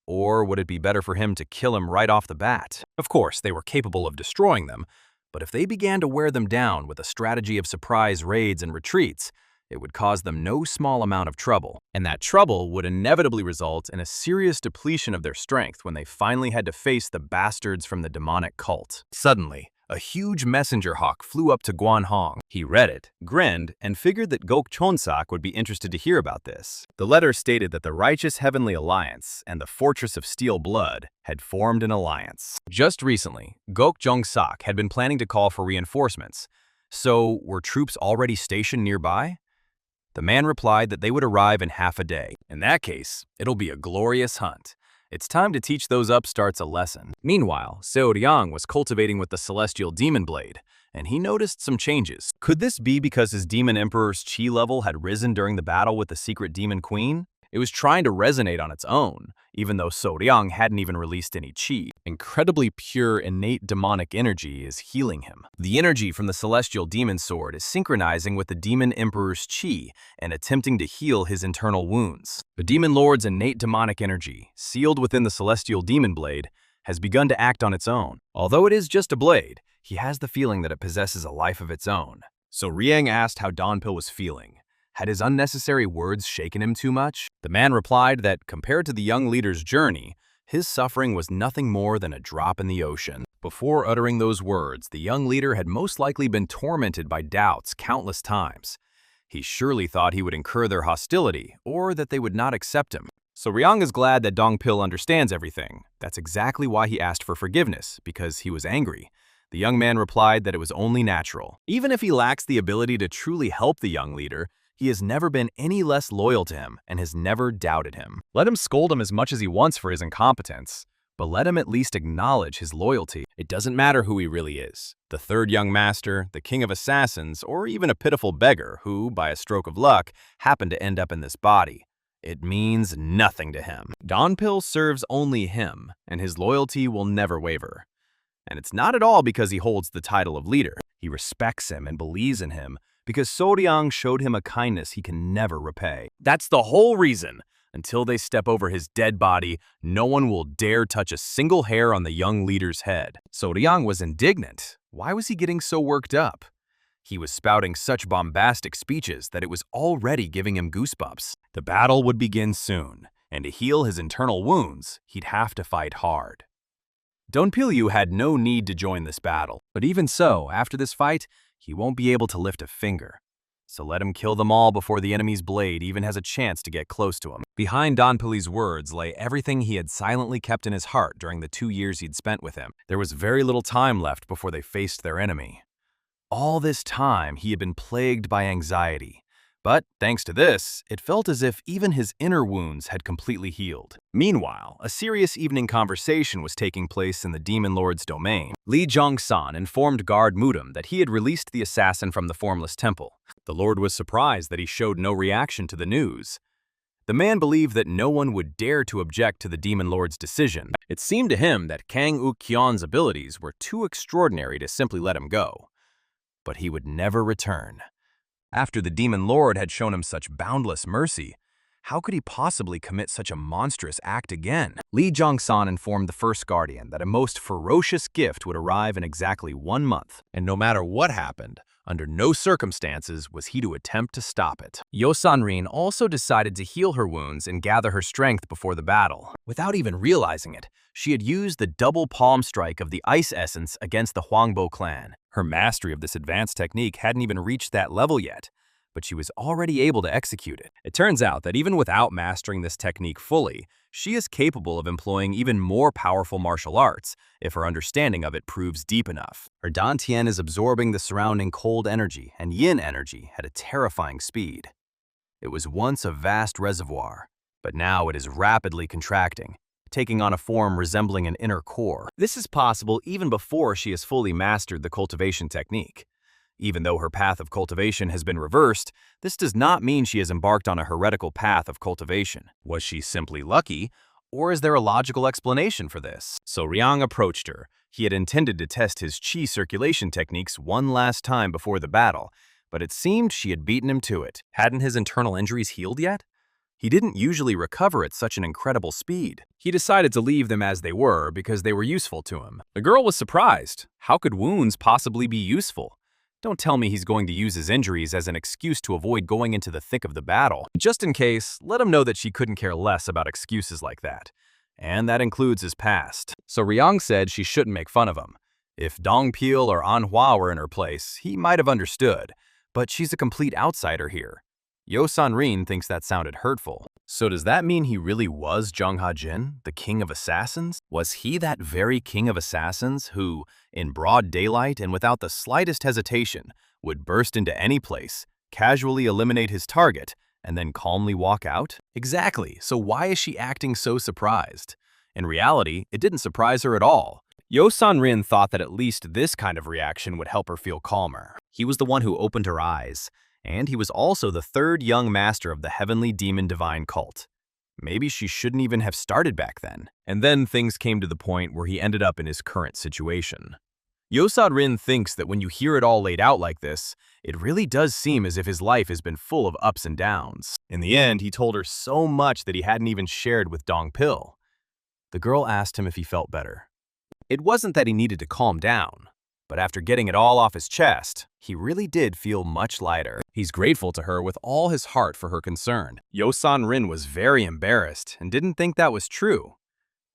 Or would it be better for him to kill him right off the bat? Of course, they were capable of destroying them, but if they began to wear them down with a strategy of surprise raids and retreats, it would cause them no small amount of trouble. And that trouble would inevitably result in a serious depletion of their strength when they finally had to face the bastards from the demonic cult. Suddenly, a huge messenger hawk flew up to Guan Hong. He read it, grinned, and figured that Gok Chon-sak would be interested to hear about this. The letter stated that the Righteous Heavenly Alliance and the Fortress of Steel Blood had formed an alliance. Just recently, Gok Jong-sak had been planning to call for reinforcements. So, were troops already stationed nearby? The man replied that they would arrive in half a day. In that case, it'll be a glorious hunt. It's time to teach those upstarts a lesson. Meanwhile, Seoryang was cultivating with the celestial demon blade, and he noticed some changes. Could this be because his demon emperor's chi level had risen during the battle with the secret demon queen? It was trying to resonate on its own, even though Seoryang hadn't even released any chi. Incredibly pure, innate demonic energy is healing him. The energy from the celestial demon sword is synchronizing with the demon emperor's chi and attempting to heal his internal wounds. The demon lord's innate demonic energy, sealed within the celestial demon blade, has begun to act on its own. Although it is just a blade, he has the feeling that it possesses a life of its own. So Riang asked how Donpil was feeling. Had his unnecessary words shaken him too much? The man replied that, compared to the young leader's journey, his suffering was nothing more than a drop in the ocean. Before uttering those words, the young leader had most likely been tormented by doubts countless times. He surely thought he would incur their hostility, or that they would not accept him. So Riang is glad that Dongpil understands everything. That's exactly why he asked for forgiveness, because he was angry. The young man replied that it was only natural. Even if he lacks the ability to truly help the young leader, he has never been any less loyal to him and has never doubted him. Let him scold him as much as he wants for his incompetence, but let him at least acknowledge his loyalty. It doesn't matter who he really is. The third young master, the king of assassins, or even a pitiful beggar who, by a stroke of luck, happened to end up in this body. It means nothing to him. Donpil serves only him, and his loyalty will never waver. And it's not at all because he holds the title of leader. He respects him and believes in him because So-ryang showed him a kindness he can never repay. That's the whole reason. Until they step over his dead body, no one will dare touch a single hair on the young leader's head. So-ryang was indignant. Why was he getting so worked up? He was spouting such bombastic speeches that it was already giving him goosebumps. The battle would begin soon, and to heal his internal wounds, he'd have to fight hard. Donpil had no need to join this battle, but even so, after this fight, he won't be able to lift a finger. So let him kill them all before the enemy's blade even has a chance to get close to him. Behind Donpil's words lay everything he had silently kept in his heart during the 2 years he'd spent with him. There was very little time left before they faced their enemy. All this time, he had been plagued by anxiety. But thanks to this, it felt as if even his inner wounds had completely healed. Meanwhile, a serious evening conversation was taking place in the Demon Lord's domain. Li Jongsan informed guard Murim that he had released the assassin from the Formless Temple. The Lord was surprised that he showed no reaction to the news. The man believed that no one would dare to object to the Demon Lord's decision. It seemed to him that Kang Uk-kyeon's abilities were too extraordinary to simply let him go. But he would never return. After the Demon Lord had shown him such boundless mercy, how could he possibly commit such a monstrous act again? Li Jongsan informed the First Guardian that a most ferocious gift would arrive in exactly 1 month, and no matter what happened, under no circumstances was he to attempt to stop it. Yo-san-rin also decided to heal her wounds and gather her strength before the battle. Without even realizing it, she had used the double palm strike of the ice essence against the Hwangbo clan. Her mastery of this advanced technique hadn't even reached that level yet, but she was already able to execute it. It turns out that even without mastering this technique fully, she is capable of employing even more powerful martial arts if her understanding of it proves deep enough. Her dantian is absorbing the surrounding cold energy and yin energy at a terrifying speed. It was once a vast reservoir, but now it is rapidly contracting, taking on a form resembling an inner core. This is possible even before she has fully mastered the cultivation technique. Even though her path of cultivation has been reversed, this does not mean she has embarked on a heretical path of cultivation. Was she simply lucky, or is there a logical explanation for this? So Riang approached her. He had intended to test his chi circulation techniques one last time before the battle, but it seemed she had beaten him to it. Hadn't his internal injuries healed yet? He didn't usually recover at such an incredible speed. He decided to leave them as they were because they were useful to him. The girl was surprised. How could wounds possibly be useful? Don't tell me he's going to use his injuries as an excuse to avoid going into the thick of the battle. Just in case, let him know that she couldn't care less about excuses like that. And that includes his past. So Riang said she shouldn't make fun of him. If Dongpil or Anhwa were in her place, he might have understood. But she's a complete outsider here. Yo-san-rin thinks that sounded hurtful. So does that mean he really was Cheon Hajin, the king of assassins? Was he that very king of assassins who, in broad daylight and without the slightest hesitation, would burst into any place, casually eliminate his target, and then calmly walk out? Exactly, so why is she acting so surprised? In reality, it didn't surprise her at all. Yo-san-rin thought that at least this kind of reaction would help her feel calmer. He was the one who opened her eyes, and he was also the third young master of the heavenly demon divine cult. Maybe she shouldn't even have started back then. And then things came to the point where he ended up in his current situation. Yo-san-rin thinks that when you hear it all laid out like this, it really does seem as if his life has been full of ups and downs. In the end, he told her so much that he hadn't even shared with Dongpil. The girl asked him if he felt better. It wasn't that he needed to calm down, but after getting it all off his chest, he really did feel much lighter. He's grateful to her with all his heart for her concern. Yosan Rin was very embarrassed and didn't think that was true.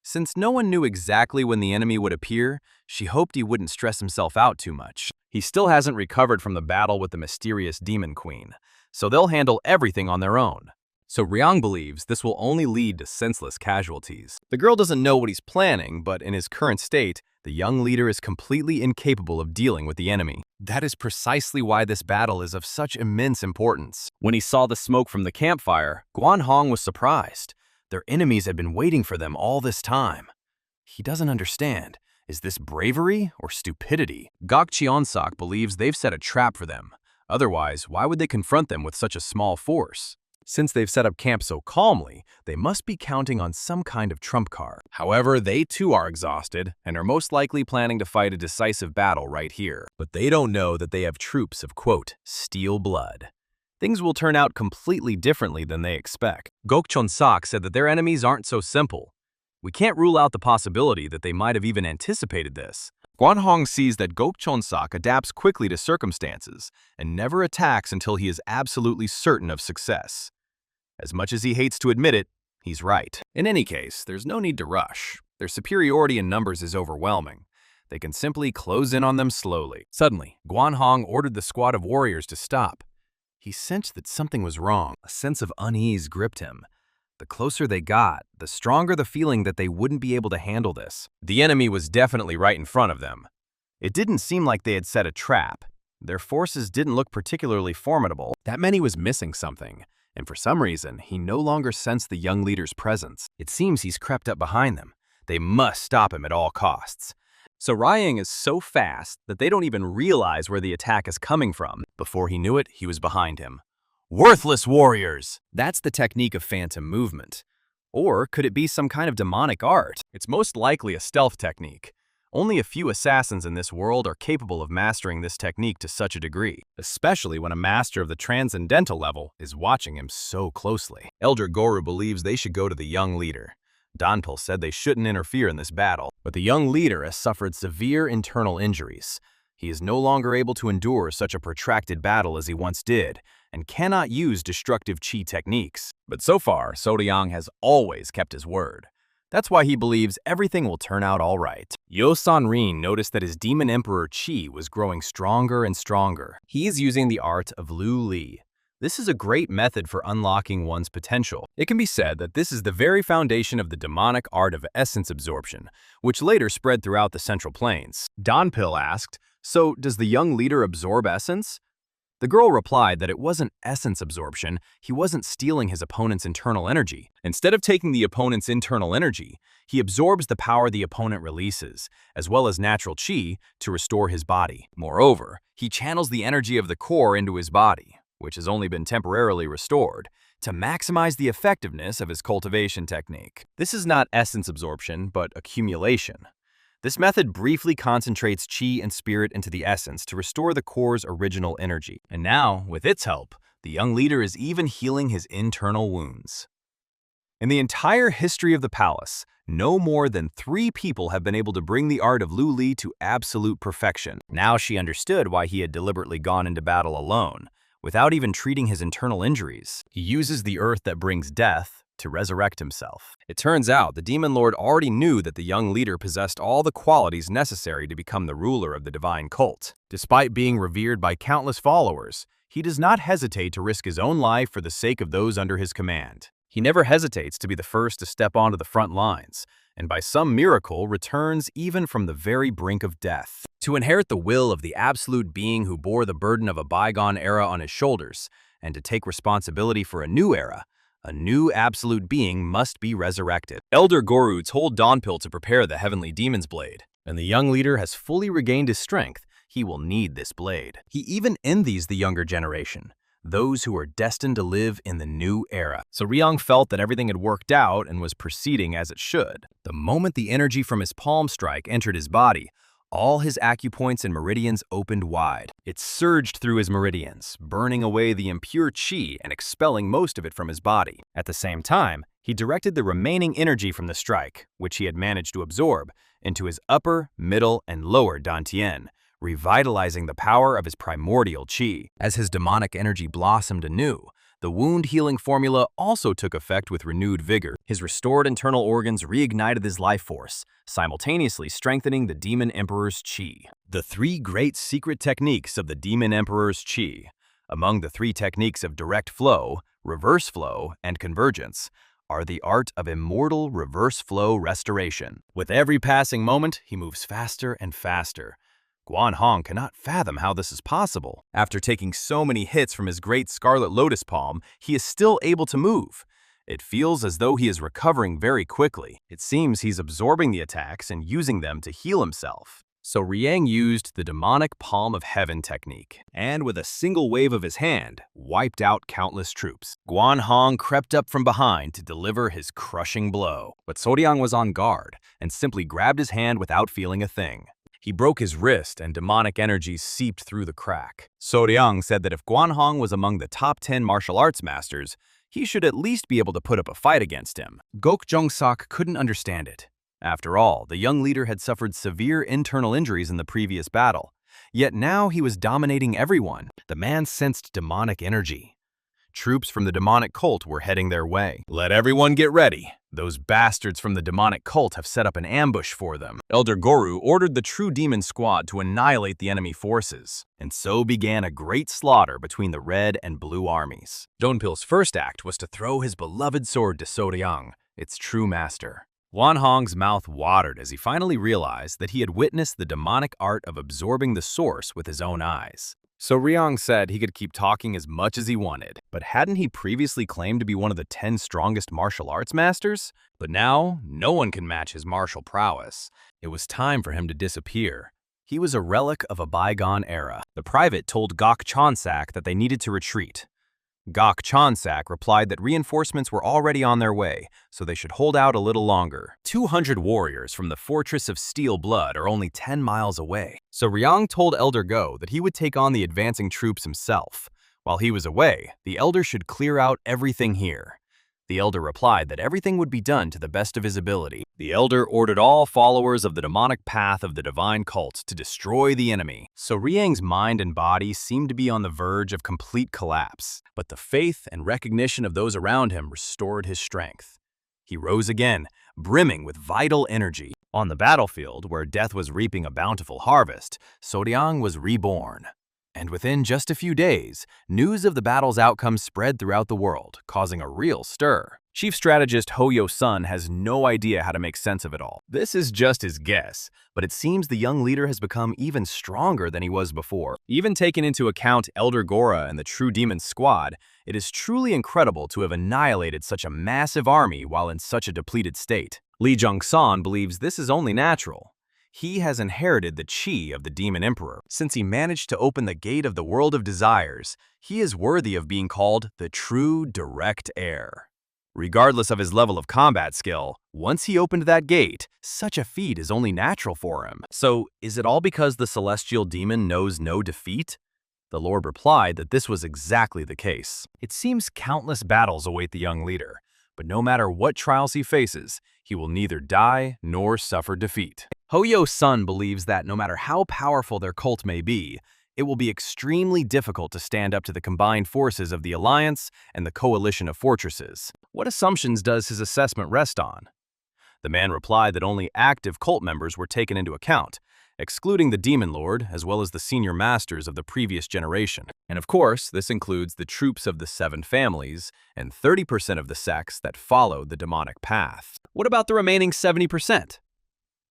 Since no one knew exactly when the enemy would appear, she hoped he wouldn't stress himself out too much. He still hasn't recovered from the battle with the mysterious demon queen, so they'll handle everything on their own. So Ryong believes this will only lead to senseless casualties. The girl doesn't know what he's planning, but in his current state, the young leader is completely incapable of dealing with the enemy. That is precisely why this battle is of such immense importance. When he saw the smoke from the campfire, Guan Hong was surprised. Their enemies had been waiting for them all this time. He doesn't understand. Is this bravery or stupidity? Gok Cheon-sak believes they've set a trap for them. Otherwise, why would they confront them with such a small force? Since they've set up camp so calmly, they must be counting on some kind of trump card. However, they too are exhausted and are most likely planning to fight a decisive battle right here. But they don't know that they have troops of, quote, steel blood. Things will turn out completely differently than they expect. Gok Cheon-sak said that their enemies aren't so simple. We can't rule out the possibility that they might have even anticipated this. Guan Hong sees that Gok Cheon-sak adapts quickly to circumstances and never attacks until he is absolutely certain of success. As much as he hates to admit it, he's right. In any case, there's no need to rush. Their superiority in numbers is overwhelming. They can simply close in on them slowly. Suddenly, Guan Hong ordered the squad of warriors to stop. He sensed that something was wrong. A sense of unease gripped him. The closer they got, the stronger the feeling that they wouldn't be able to handle this. The enemy was definitely right in front of them. It didn't seem like they had set a trap. Their forces didn't look particularly formidable. That meant he was missing something, and for some reason, he no longer sensed the young leader's presence. It seems he's crept up behind them. They must stop him at all costs. So Ryang is so fast that they don't even realize where the attack is coming from. Before he knew it, he was behind him. Worthless warriors! That's the technique of phantom movement. Or could it be some kind of demonic art? It's most likely a stealth technique. Only a few assassins in this world are capable of mastering this technique to such a degree, especially when a master of the transcendental level is watching him so closely. Elder Goru believes they should go to the young leader. Donpil said they shouldn't interfere in this battle, but the young leader has suffered severe internal injuries. He is no longer able to endure such a protracted battle as he once did, and cannot use destructive chi techniques. But so far, Soryang has always kept his word. That's why he believes everything will turn out all right. Yosan Rin noticed that his demon emperor chi was growing stronger and stronger. He's using the art of Lu Li. This is a great method for unlocking one's potential. It can be said that this is the very foundation of the demonic art of essence absorption, which later spread throughout the Central Plains. Donpil asked, "So does the young leader absorb essence?" The girl replied that it wasn't essence absorption, he wasn't stealing his opponent's internal energy. Instead of taking the opponent's internal energy, he absorbs the power the opponent releases, as well as natural chi, to restore his body. Moreover, he channels the energy of the core into his body, which has only been temporarily restored, to maximize the effectiveness of his cultivation technique. This is not essence absorption, but accumulation. This method briefly concentrates chi and spirit into the essence to restore the core's original energy. And now, with its help, the young leader is even healing his internal wounds. In the entire history of the palace, no more than 3 people have been able to bring the art of Lu Li to absolute perfection. Now she understood why he had deliberately gone into battle alone, without even treating his internal injuries. He uses the earth that brings death to resurrect himself. It turns out the demon lord already knew that the young leader possessed all the qualities necessary to become the ruler of the divine cult. Despite being revered by countless followers, he does not hesitate to risk his own life for the sake of those under his command. He never hesitates to be the first to step onto the front lines, and by some miracle returns even from the very brink of death. To inherit the will of the absolute being who bore the burden of a bygone era on his shoulders, and to take responsibility for a new era, a new absolute being must be resurrected. Elder Goru told Donpil to prepare the heavenly demon's blade, and the young leader has fully regained his strength. He will need this blade. He even envies the younger generation, those who are destined to live in the new era. So Ryang felt that everything had worked out and was proceeding as it should. The moment the energy from his palm strike entered his body, all his acupoints and meridians opened wide. It surged through his meridians, burning away the impure chi and expelling most of it from his body. At the same time, He directed the remaining energy from the strike, which he had managed to absorb, into his upper, middle, and lower dantian, revitalizing the power of his primordial qi. As his demonic energy blossomed anew, the wound-healing formula also took effect with renewed vigor. His restored internal organs reignited his life force, simultaneously strengthening the Demon Emperor's qi. The three great secret techniques of the Demon Emperor's qi. Among the three techniques of direct flow, reverse flow, and convergence, are the art of immortal reverse flow restoration. With every passing moment, he moves faster and faster. Guan Hong cannot fathom how this is possible. After taking so many hits from his great Scarlet Lotus Palm, he is still able to move. It feels as though he is recovering very quickly. It seems he's absorbing the attacks and using them to heal himself. So Riang used the demonic palm of heaven technique, and with a single wave of his hand, wiped out countless troops. Guan Hong crept up from behind to deliver his crushing blow. But Soriang was on guard and simply grabbed his hand without feeling a thing. He broke his wrist and demonic energy seeped through the crack. Soriang said that if Guan Hong was among the top 10 martial arts masters, he should at least be able to put up a fight against him. Gok Jong-sok couldn't understand it. After all, the young leader had suffered severe internal injuries in the previous battle. Yet now he was dominating everyone. The man sensed demonic energy. Troops from the demonic cult were heading their way. Let everyone get ready. Those bastards from the demonic cult have set up an ambush for them. Elder Goru ordered the true demon squad to annihilate the enemy forces. And so began a great slaughter between the red and blue armies. Donpil's first act was to throw his beloved sword to Soriang, its true master. Guan Hong's mouth watered as he finally realized that he had witnessed the demonic art of absorbing the source with his own eyes. So Riang said he could keep talking as much as he wanted, but hadn't he previously claimed to be one of the 10 strongest martial arts masters? But now, no one can match his martial prowess. It was time for him to disappear. He was a relic of a bygone era. The private told Gok Chonsak that they needed to retreat. Gok Chonsak replied that reinforcements were already on their way, so they should hold out a little longer. 200 warriors from the Fortress of Steel Blood are only 10 miles away. So Riang told Elder Go that he would take on the advancing troops himself. While he was away, the Elder should clear out everything here. The Elder replied that everything would be done to the best of his ability. The Elder ordered all followers of the demonic path of the divine cult to destroy the enemy. So Riang's mind and body seemed to be on the verge of complete collapse, but the faith and recognition of those around him restored his strength. He rose again, brimming with vital energy. On the battlefield, where death was reaping a bountiful harvest, Soriang was reborn. And within just a few days, news of the battle's outcome spread throughout the world, causing a real stir. Chief strategist Ho Yo-sun has no idea how to make sense of it all. This is just his guess, but it seems the young leader has become even stronger than he was before. Even taking into account Elder Gora and the True Demon Squad, it is truly incredible to have annihilated such a massive army while in such a depleted state. Lee Jung-san believes this is only natural. He has inherited the qi of the Demon Emperor. Since he managed to open the gate of the world of desires, he is worthy of being called the true direct heir. Regardless of his level of combat skill, once he opened that gate, such a feat is only natural for him. So, is it all because the celestial demon knows no defeat? The Lord replied that this was exactly the case. It seems countless battles await the young leader, but no matter what trials he faces, he will neither die nor suffer defeat. Ho Yo-sun believes that no matter how powerful their cult may be, it will be extremely difficult to stand up to the combined forces of the Alliance and the coalition of fortresses. What assumptions does his assessment rest on? The man replied that only active cult members were taken into account, excluding the Demon Lord as well as the senior masters of the previous generation. And of course, this includes the troops of the 7 families and 30% of the sects that followed the demonic path. What about the remaining 70%?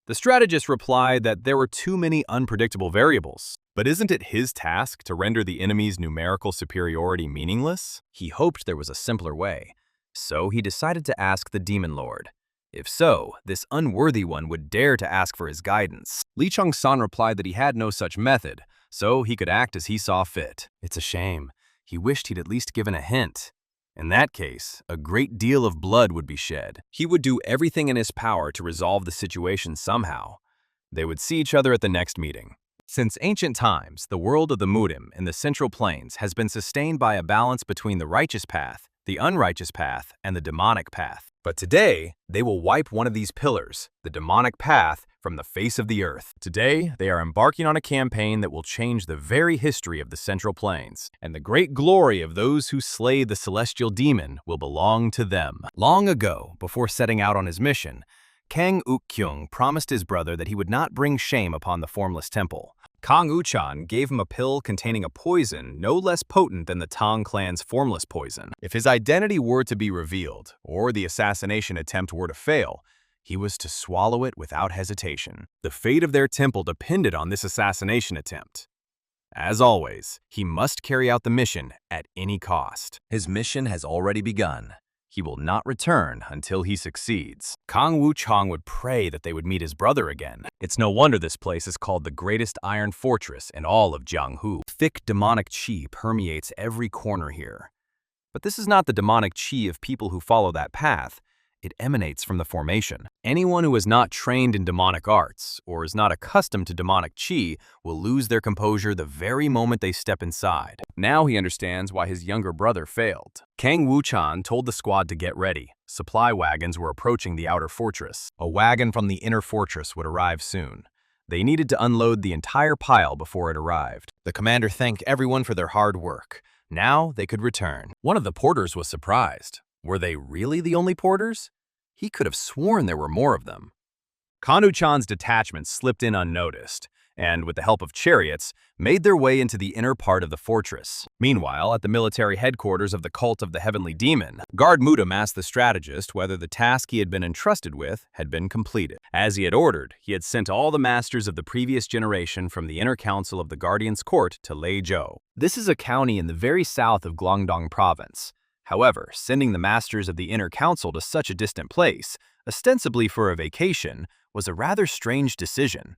The strategist replied that there were too many unpredictable variables. But isn't it his task to render the enemy's numerical superiority meaningless? He hoped there was a simpler way, so he decided to ask the Demon Lord. If so, this unworthy one would dare to ask for his guidance. Lee Chung-san replied that he had no such method, so he could act as he saw fit. It's a shame. He wished he'd at least given a hint. In that case, a great deal of blood would be shed. He would do everything in his power to resolve the situation somehow. They would see each other at the next meeting. Since ancient times, the world of the Murim in the Central Plains has been sustained by a balance between the righteous path, the unrighteous path, and the demonic path. But today, they will wipe one of these pillars, the demonic path, from the face of the earth. Today, they are embarking on a campaign that will change the very history of the Central Plains, and the great glory of those who slay the celestial demon will belong to them. Long ago, before setting out on his mission, Kang Uk-kyung promised his brother that he would not bring shame upon the formless temple. Kang Uchan gave him a pill containing a poison no less potent than the Tang clan's formless poison. If his identity were to be revealed, or the assassination attempt were to fail, he was to swallow it without hesitation. The fate of their temple depended on this assassination attempt. As always, he must carry out the mission at any cost. His mission has already begun. He will not return until he succeeds. Kang Wu-chang would pray that they would meet his brother again. It's no wonder this place is called the greatest iron fortress in all of Jianghu. Thick demonic qi permeates every corner here. But this is not the demonic qi of people who follow that path. It emanates from the formation. Anyone who is not trained in demonic arts or is not accustomed to demonic qi will lose their composure the very moment they step inside. Now he understands why his younger brother failed. Kang Wu-chan told the squad to get ready. Supply wagons were approaching the outer fortress. A wagon from the inner fortress would arrive soon. They needed to unload the entire pile before it arrived. The commander thanked everyone for their hard work. Now they could return. One of the porters was surprised. Were they really the only porters? He could have sworn there were more of them. Kanu-chan's detachment slipped in unnoticed, and with the help of chariots, made their way into the inner part of the fortress. Meanwhile, at the military headquarters of the cult of the heavenly demon, Guard Murim asked the strategist whether the task he had been entrusted with had been completed. As he had ordered, he had sent all the masters of the previous generation from the inner council of the Guardian's Court to Leizhou. This is a county in the very south of Guangdong Province. However, sending the masters of the inner council to such a distant place, ostensibly for a vacation, was a rather strange decision.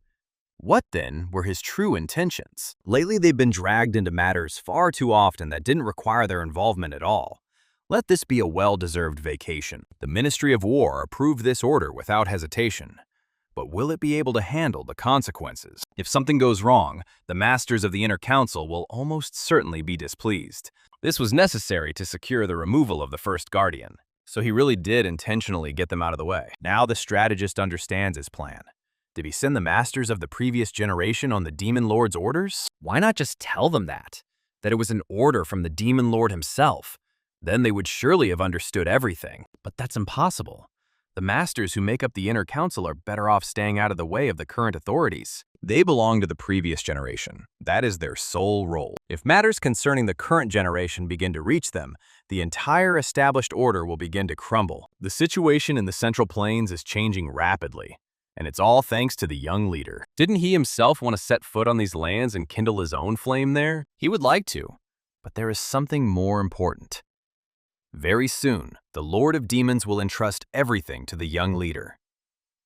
What, then, were his true intentions? Lately, they've been dragged into matters far too often that didn't require their involvement at all. Let this be a well-deserved vacation. The Ministry of War approved this order without hesitation. But will it be able to handle the consequences? If something goes wrong, the masters of the inner council will almost certainly be displeased. This was necessary to secure the removal of the first guardian, so he really did intentionally get them out of the way. Now the strategist understands his plan. Did he send the masters of the previous generation on the Demon Lord's orders? Why not just tell them that it was an order from the Demon Lord himself? Then they would surely have understood everything. But that's impossible. The masters who make up the inner council are better off staying out of the way of the current authorities. They belong to the previous generation. That is their sole role. If matters concerning the current generation begin to reach them, the entire established order will begin to crumble. The situation in the Central Plains is changing rapidly, and it's all thanks to the young leader. Didn't he himself want to set foot on these lands and kindle his own flame there? He would like to, but there is something more important. Very soon, the Lord of Demons will entrust everything to the young leader.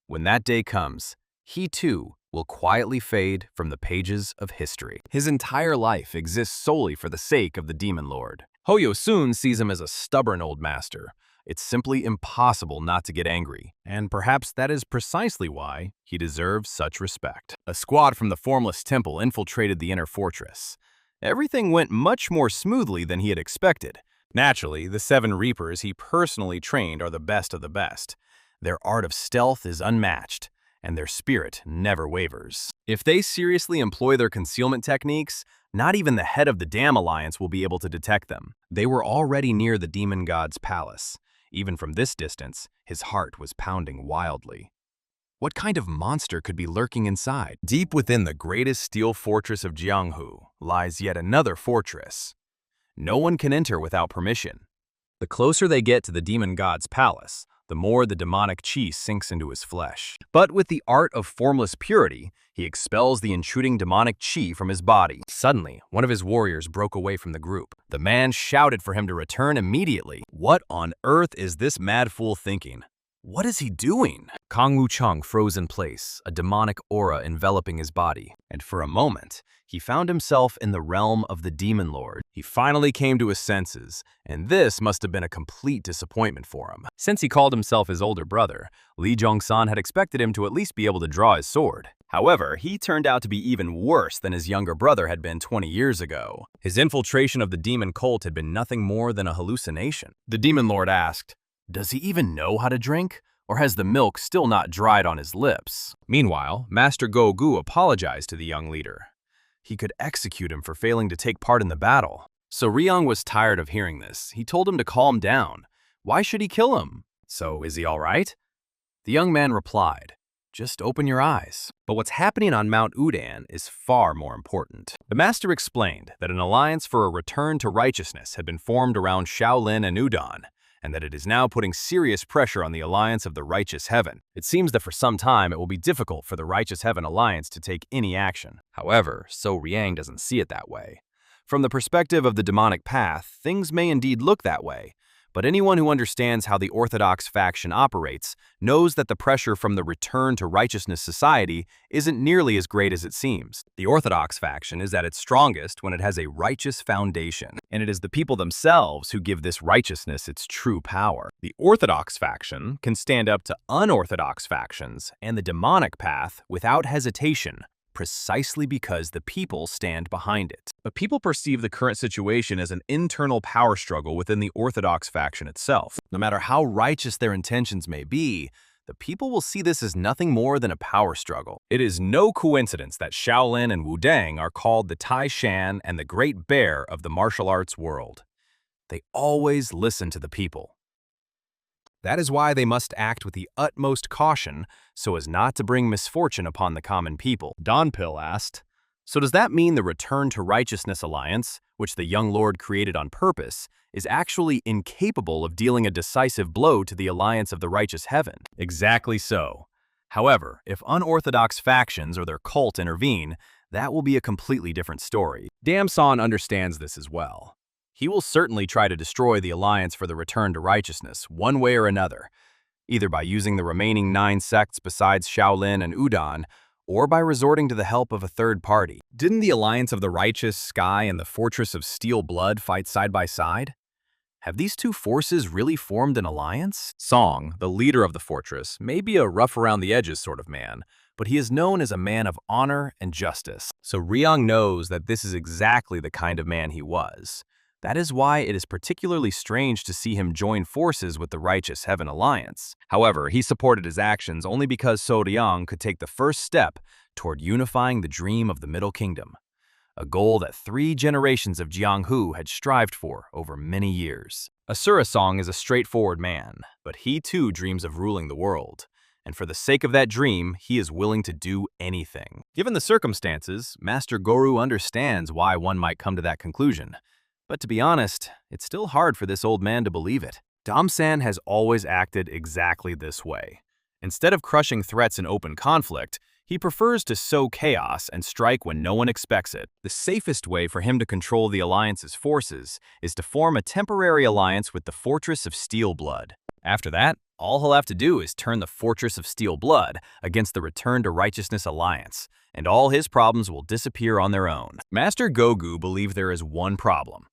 When that day comes, he too will quietly fade from the pages of history. His entire life exists solely for the sake of the Demon Lord. Hoyo soon sees him as a stubborn old master. It's simply impossible not to get angry, and perhaps that is precisely why he deserves such respect. A squad from the Formless Temple infiltrated the inner fortress. Everything went much more smoothly than he had expected. Naturally, the 7 Reapers he personally trained are the best of the best. Their art of stealth is unmatched, and their spirit never wavers. If they seriously employ their concealment techniques, not even the head of the Dam Alliance will be able to detect them. They were already near the demon god's palace. Even from this distance, his heart was pounding wildly. What kind of monster could be lurking inside? Deep within the greatest steel fortress of Jianghu lies yet another fortress. No one can enter without permission. The closer they get to the demon god's palace, the more the demonic qi sinks into his flesh. But with the art of formless purity, he expels the intruding demonic qi from his body. Suddenly, one of his warriors broke away from the group. The man shouted for him to return immediately. What on earth is this mad fool thinking? What is he doing? Kang Wu-chang froze in place, a demonic aura enveloping his body, and for a moment, he found himself in the realm of the Demon Lord. He finally came to his senses, and this must have been a complete disappointment for him. Since he called himself his older brother, Li Zhongsan had expected him to at least be able to draw his sword. However, he turned out to be even worse than his younger brother had been 20 years ago. His infiltration of the demon cult had been nothing more than a hallucination. The Demon Lord asked, Does he even know how to drink? Or has the milk still not dried on his lips? Meanwhile, Master Go-gu apologized to the young leader. He could execute him for failing to take part in the battle. So Ryong was tired of hearing this. He told him to calm down. Why should he kill him? So is he all right? The young man replied, just open your eyes. But what's happening on Mount Udan is far more important. The master explained that an alliance for a return to righteousness had been formed around Shaolin and Udon, and that it is now putting serious pressure on the alliance of the Righteous Heaven. It seems that for some time it will be difficult for the Righteous Heaven alliance to take any action. However, So Riang doesn't see it that way. From the perspective of the demonic path, things may indeed look that way, but anyone who understands how the Orthodox faction operates knows that the pressure from the Return to Righteousness Society isn't nearly as great as it seems. The Orthodox faction is at its strongest when it has a righteous foundation, and it is the people themselves who give this righteousness its true power. The Orthodox faction can stand up to unorthodox factions and the demonic path without hesitation, precisely because the people stand behind it. But people perceive the current situation as an internal power struggle within the Orthodox faction itself. No matter how righteous their intentions may be, the people will see this as nothing more than a power struggle. It is no coincidence that Shaolin and Wudang are called the Tai Shan and the Great Bear of the martial arts world. They always listen to the people. That is why they must act with the utmost caution so as not to bring misfortune upon the common people. Donpil asked, so does that mean the Return to Righteousness Alliance, which the young lord created on purpose, is actually incapable of dealing a decisive blow to the alliance of the Righteous Heaven? Exactly so. However, if unorthodox factions or their cult intervene, that will be a completely different story. Damson understands this as well. He will certainly try to destroy the alliance for the return to righteousness, one way or another, either by using the remaining 9 sects besides Shaolin and Udon, or by resorting to the help of a third party. Didn't the Alliance of the Righteous Sky and the Fortress of Steel Blood fight side by side? Have these two forces really formed an alliance? Song, the leader of the fortress, may be a rough-around-the-edges sort of man, but he is known as a man of honor and justice. So Ryong knows that this is exactly the kind of man he was. That is why it is particularly strange to see him join forces with the Righteous Heaven Alliance. However, he supported his actions only because So Ryong could take the first step toward unifying the dream of the Middle Kingdom, a goal that 3 generations of Jianghu had strived for over many years. Asura Song is a straightforward man, but he too dreams of ruling the world. And for the sake of that dream, he is willing to do anything. Given the circumstances, Master Goru understands why one might come to that conclusion. But to be honest, it's still hard for this old man to believe it. Damsan has always acted exactly this way. Instead of crushing threats in open conflict, he prefers to sow chaos and strike when no one expects it. The safest way for him to control the alliance's forces is to form a temporary alliance with the Fortress of Steel Blood. After that, all he'll have to do is turn the Fortress of Steel Blood against the Return to Righteousness Alliance, and all his problems will disappear on their own. Master Gogu believes there is one problem.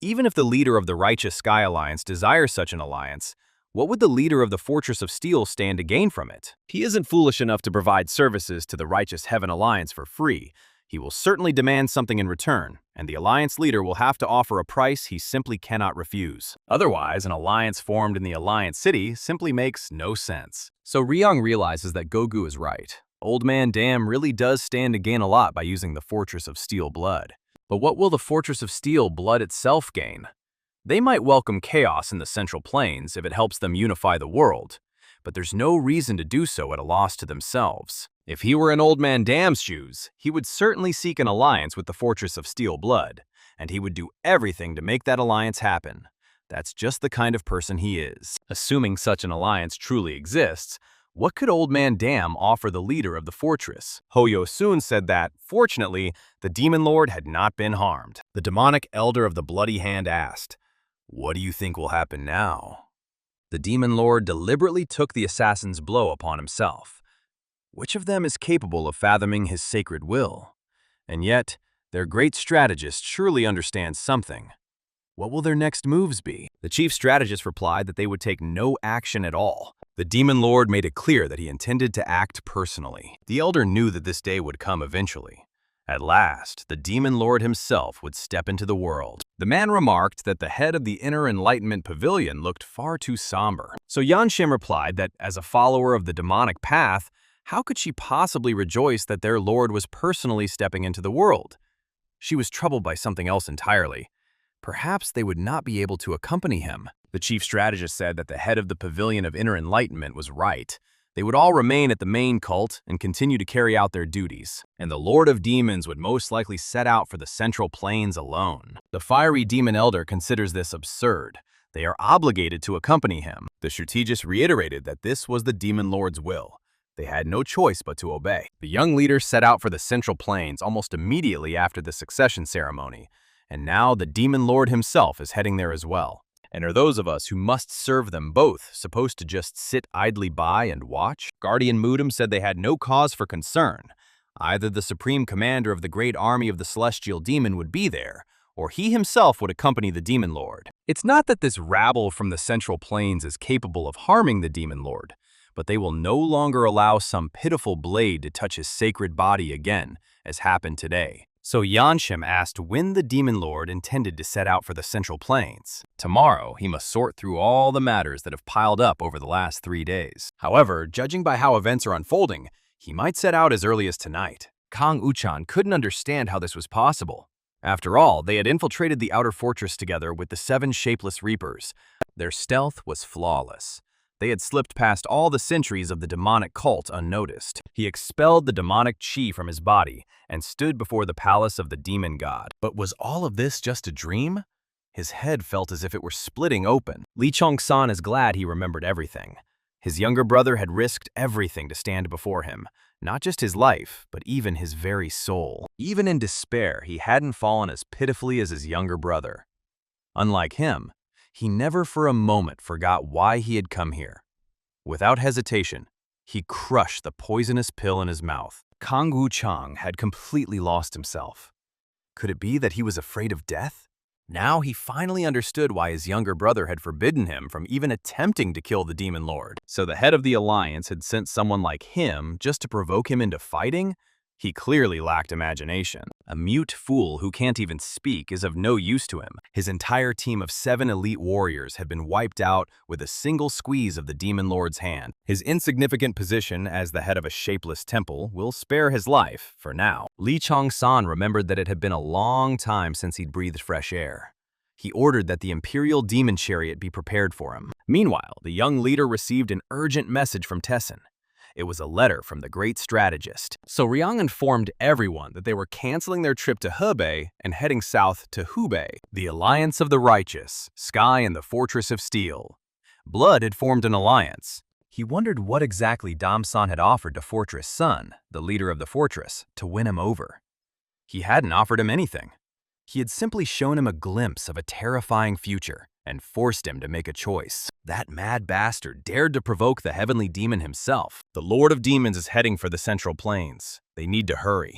Even if the leader of the Righteous Sky Alliance desires such an alliance, what would the leader of the Fortress of Steel stand to gain from it? He isn't foolish enough to provide services to the Righteous Heaven Alliance for free. He will certainly demand something in return, and the alliance leader will have to offer a price he simply cannot refuse. Otherwise, an alliance formed in the Alliance City simply makes no sense. So Ryong realizes that Gogu is right. Old Man Dam really does stand to gain a lot by using the Fortress of Steel Blood. But what will the Fortress of Steel Blood itself gain? They might welcome chaos in the Central Plains if it helps them unify the world, but there's no reason to do so at a loss to themselves. If he were in Old Man Dam's shoes, he would certainly seek an alliance with the Fortress of Steel Blood, and he would do everything to make that alliance happen. That's just the kind of person he is. Assuming such an alliance truly exists, what could Old Man Dam offer the leader of the fortress? Ho Soon said that, fortunately, the Demon Lord had not been harmed. The demonic elder of the Bloody Hand asked, "What do you think will happen now?" The Demon Lord deliberately took the assassin's blow upon himself. Which of them is capable of fathoming his sacred will? And yet, their great strategist surely understands something. What will their next moves be? The chief strategist replied that they would take no action at all. The Demon Lord made it clear that he intended to act personally. The elder knew that this day would come eventually. At last, the demon lord himself would step into the world. The man remarked that the head of the inner enlightenment pavilion looked far too somber. So Yanshim replied that as a follower of the demonic path, how could she possibly rejoice that their lord was personally stepping into the world? She was troubled by something else entirely. Perhaps they would not be able to accompany him. The chief strategist said that the head of the Pavilion of Inner Enlightenment was right. They would all remain at the main cult and continue to carry out their duties, and the Lord of Demons would most likely set out for the Central Plains alone. The fiery demon elder considers this absurd. They are obligated to accompany him. The strategist reiterated that this was the demon lord's will. They had no choice but to obey. The young leader set out for the Central Plains almost immediately after the succession ceremony, and now the demon lord himself is heading there as well. And are those of us who must serve them both supposed to just sit idly by and watch? Guardian Murim said they had no cause for concern. Either the supreme commander of the great army of the celestial demon would be there, or he himself would accompany the demon lord. It's not that this rabble from the Central Plains is capable of harming the demon lord, but they will no longer allow some pitiful blade to touch his sacred body again, as happened today. So Yanshim asked when the demon lord intended to set out for the Central Plains. Tomorrow, he must sort through all the matters that have piled up over the last 3 days. However, judging by how events are unfolding, he might set out as early as tonight. Kang Uchan couldn't understand how this was possible. After all, they had infiltrated the outer fortress together with the 7 shapeless reapers. Their stealth was flawless. They had slipped past all the sentries of the demonic cult unnoticed. He expelled the demonic chi from his body and stood before the palace of the demon god. But was all of this just a dream? His head felt as if it were splitting open. Lee Chong-san is glad he remembered everything. His younger brother had risked everything to stand before him, not just his life, but even his very soul. Even in despair, he hadn't fallen as pitifully as his younger brother. Unlike him, he never for a moment forgot why he had come here. Without hesitation, he crushed the poisonous pill in his mouth. Kang Wu-chang had completely lost himself. Could it be that he was afraid of death? Now he finally understood why his younger brother had forbidden him from even attempting to kill the demon lord. So the head of the alliance had sent someone like him just to provoke him into fighting? He clearly lacked imagination. A mute fool who can't even speak is of no use to him. His entire team of 7 elite warriors had been wiped out with a single squeeze of the demon lord's hand. His insignificant position as the head of a shapeless temple will spare his life, for now. Lee Chong-san remembered that it had been a long time since he'd breathed fresh air. He ordered that the imperial demon chariot be prepared for him. Meanwhile, the young leader received an urgent message from Tessin. It was a letter from the great strategist. So Riang informed everyone that they were canceling their trip to Hebei and heading south to Hubei. The Alliance of the Righteous, Sky and the Fortress of Steel. Blood had formed an alliance. He wondered what exactly Dam-san had offered to Fortress Sun, the leader of the fortress, to win him over. He hadn't offered him anything. He had simply shown him a glimpse of a terrifying future and forced him to make a choice. That mad bastard dared to provoke the heavenly demon himself. The Lord of Demons is heading for the Central Plains. They need to hurry.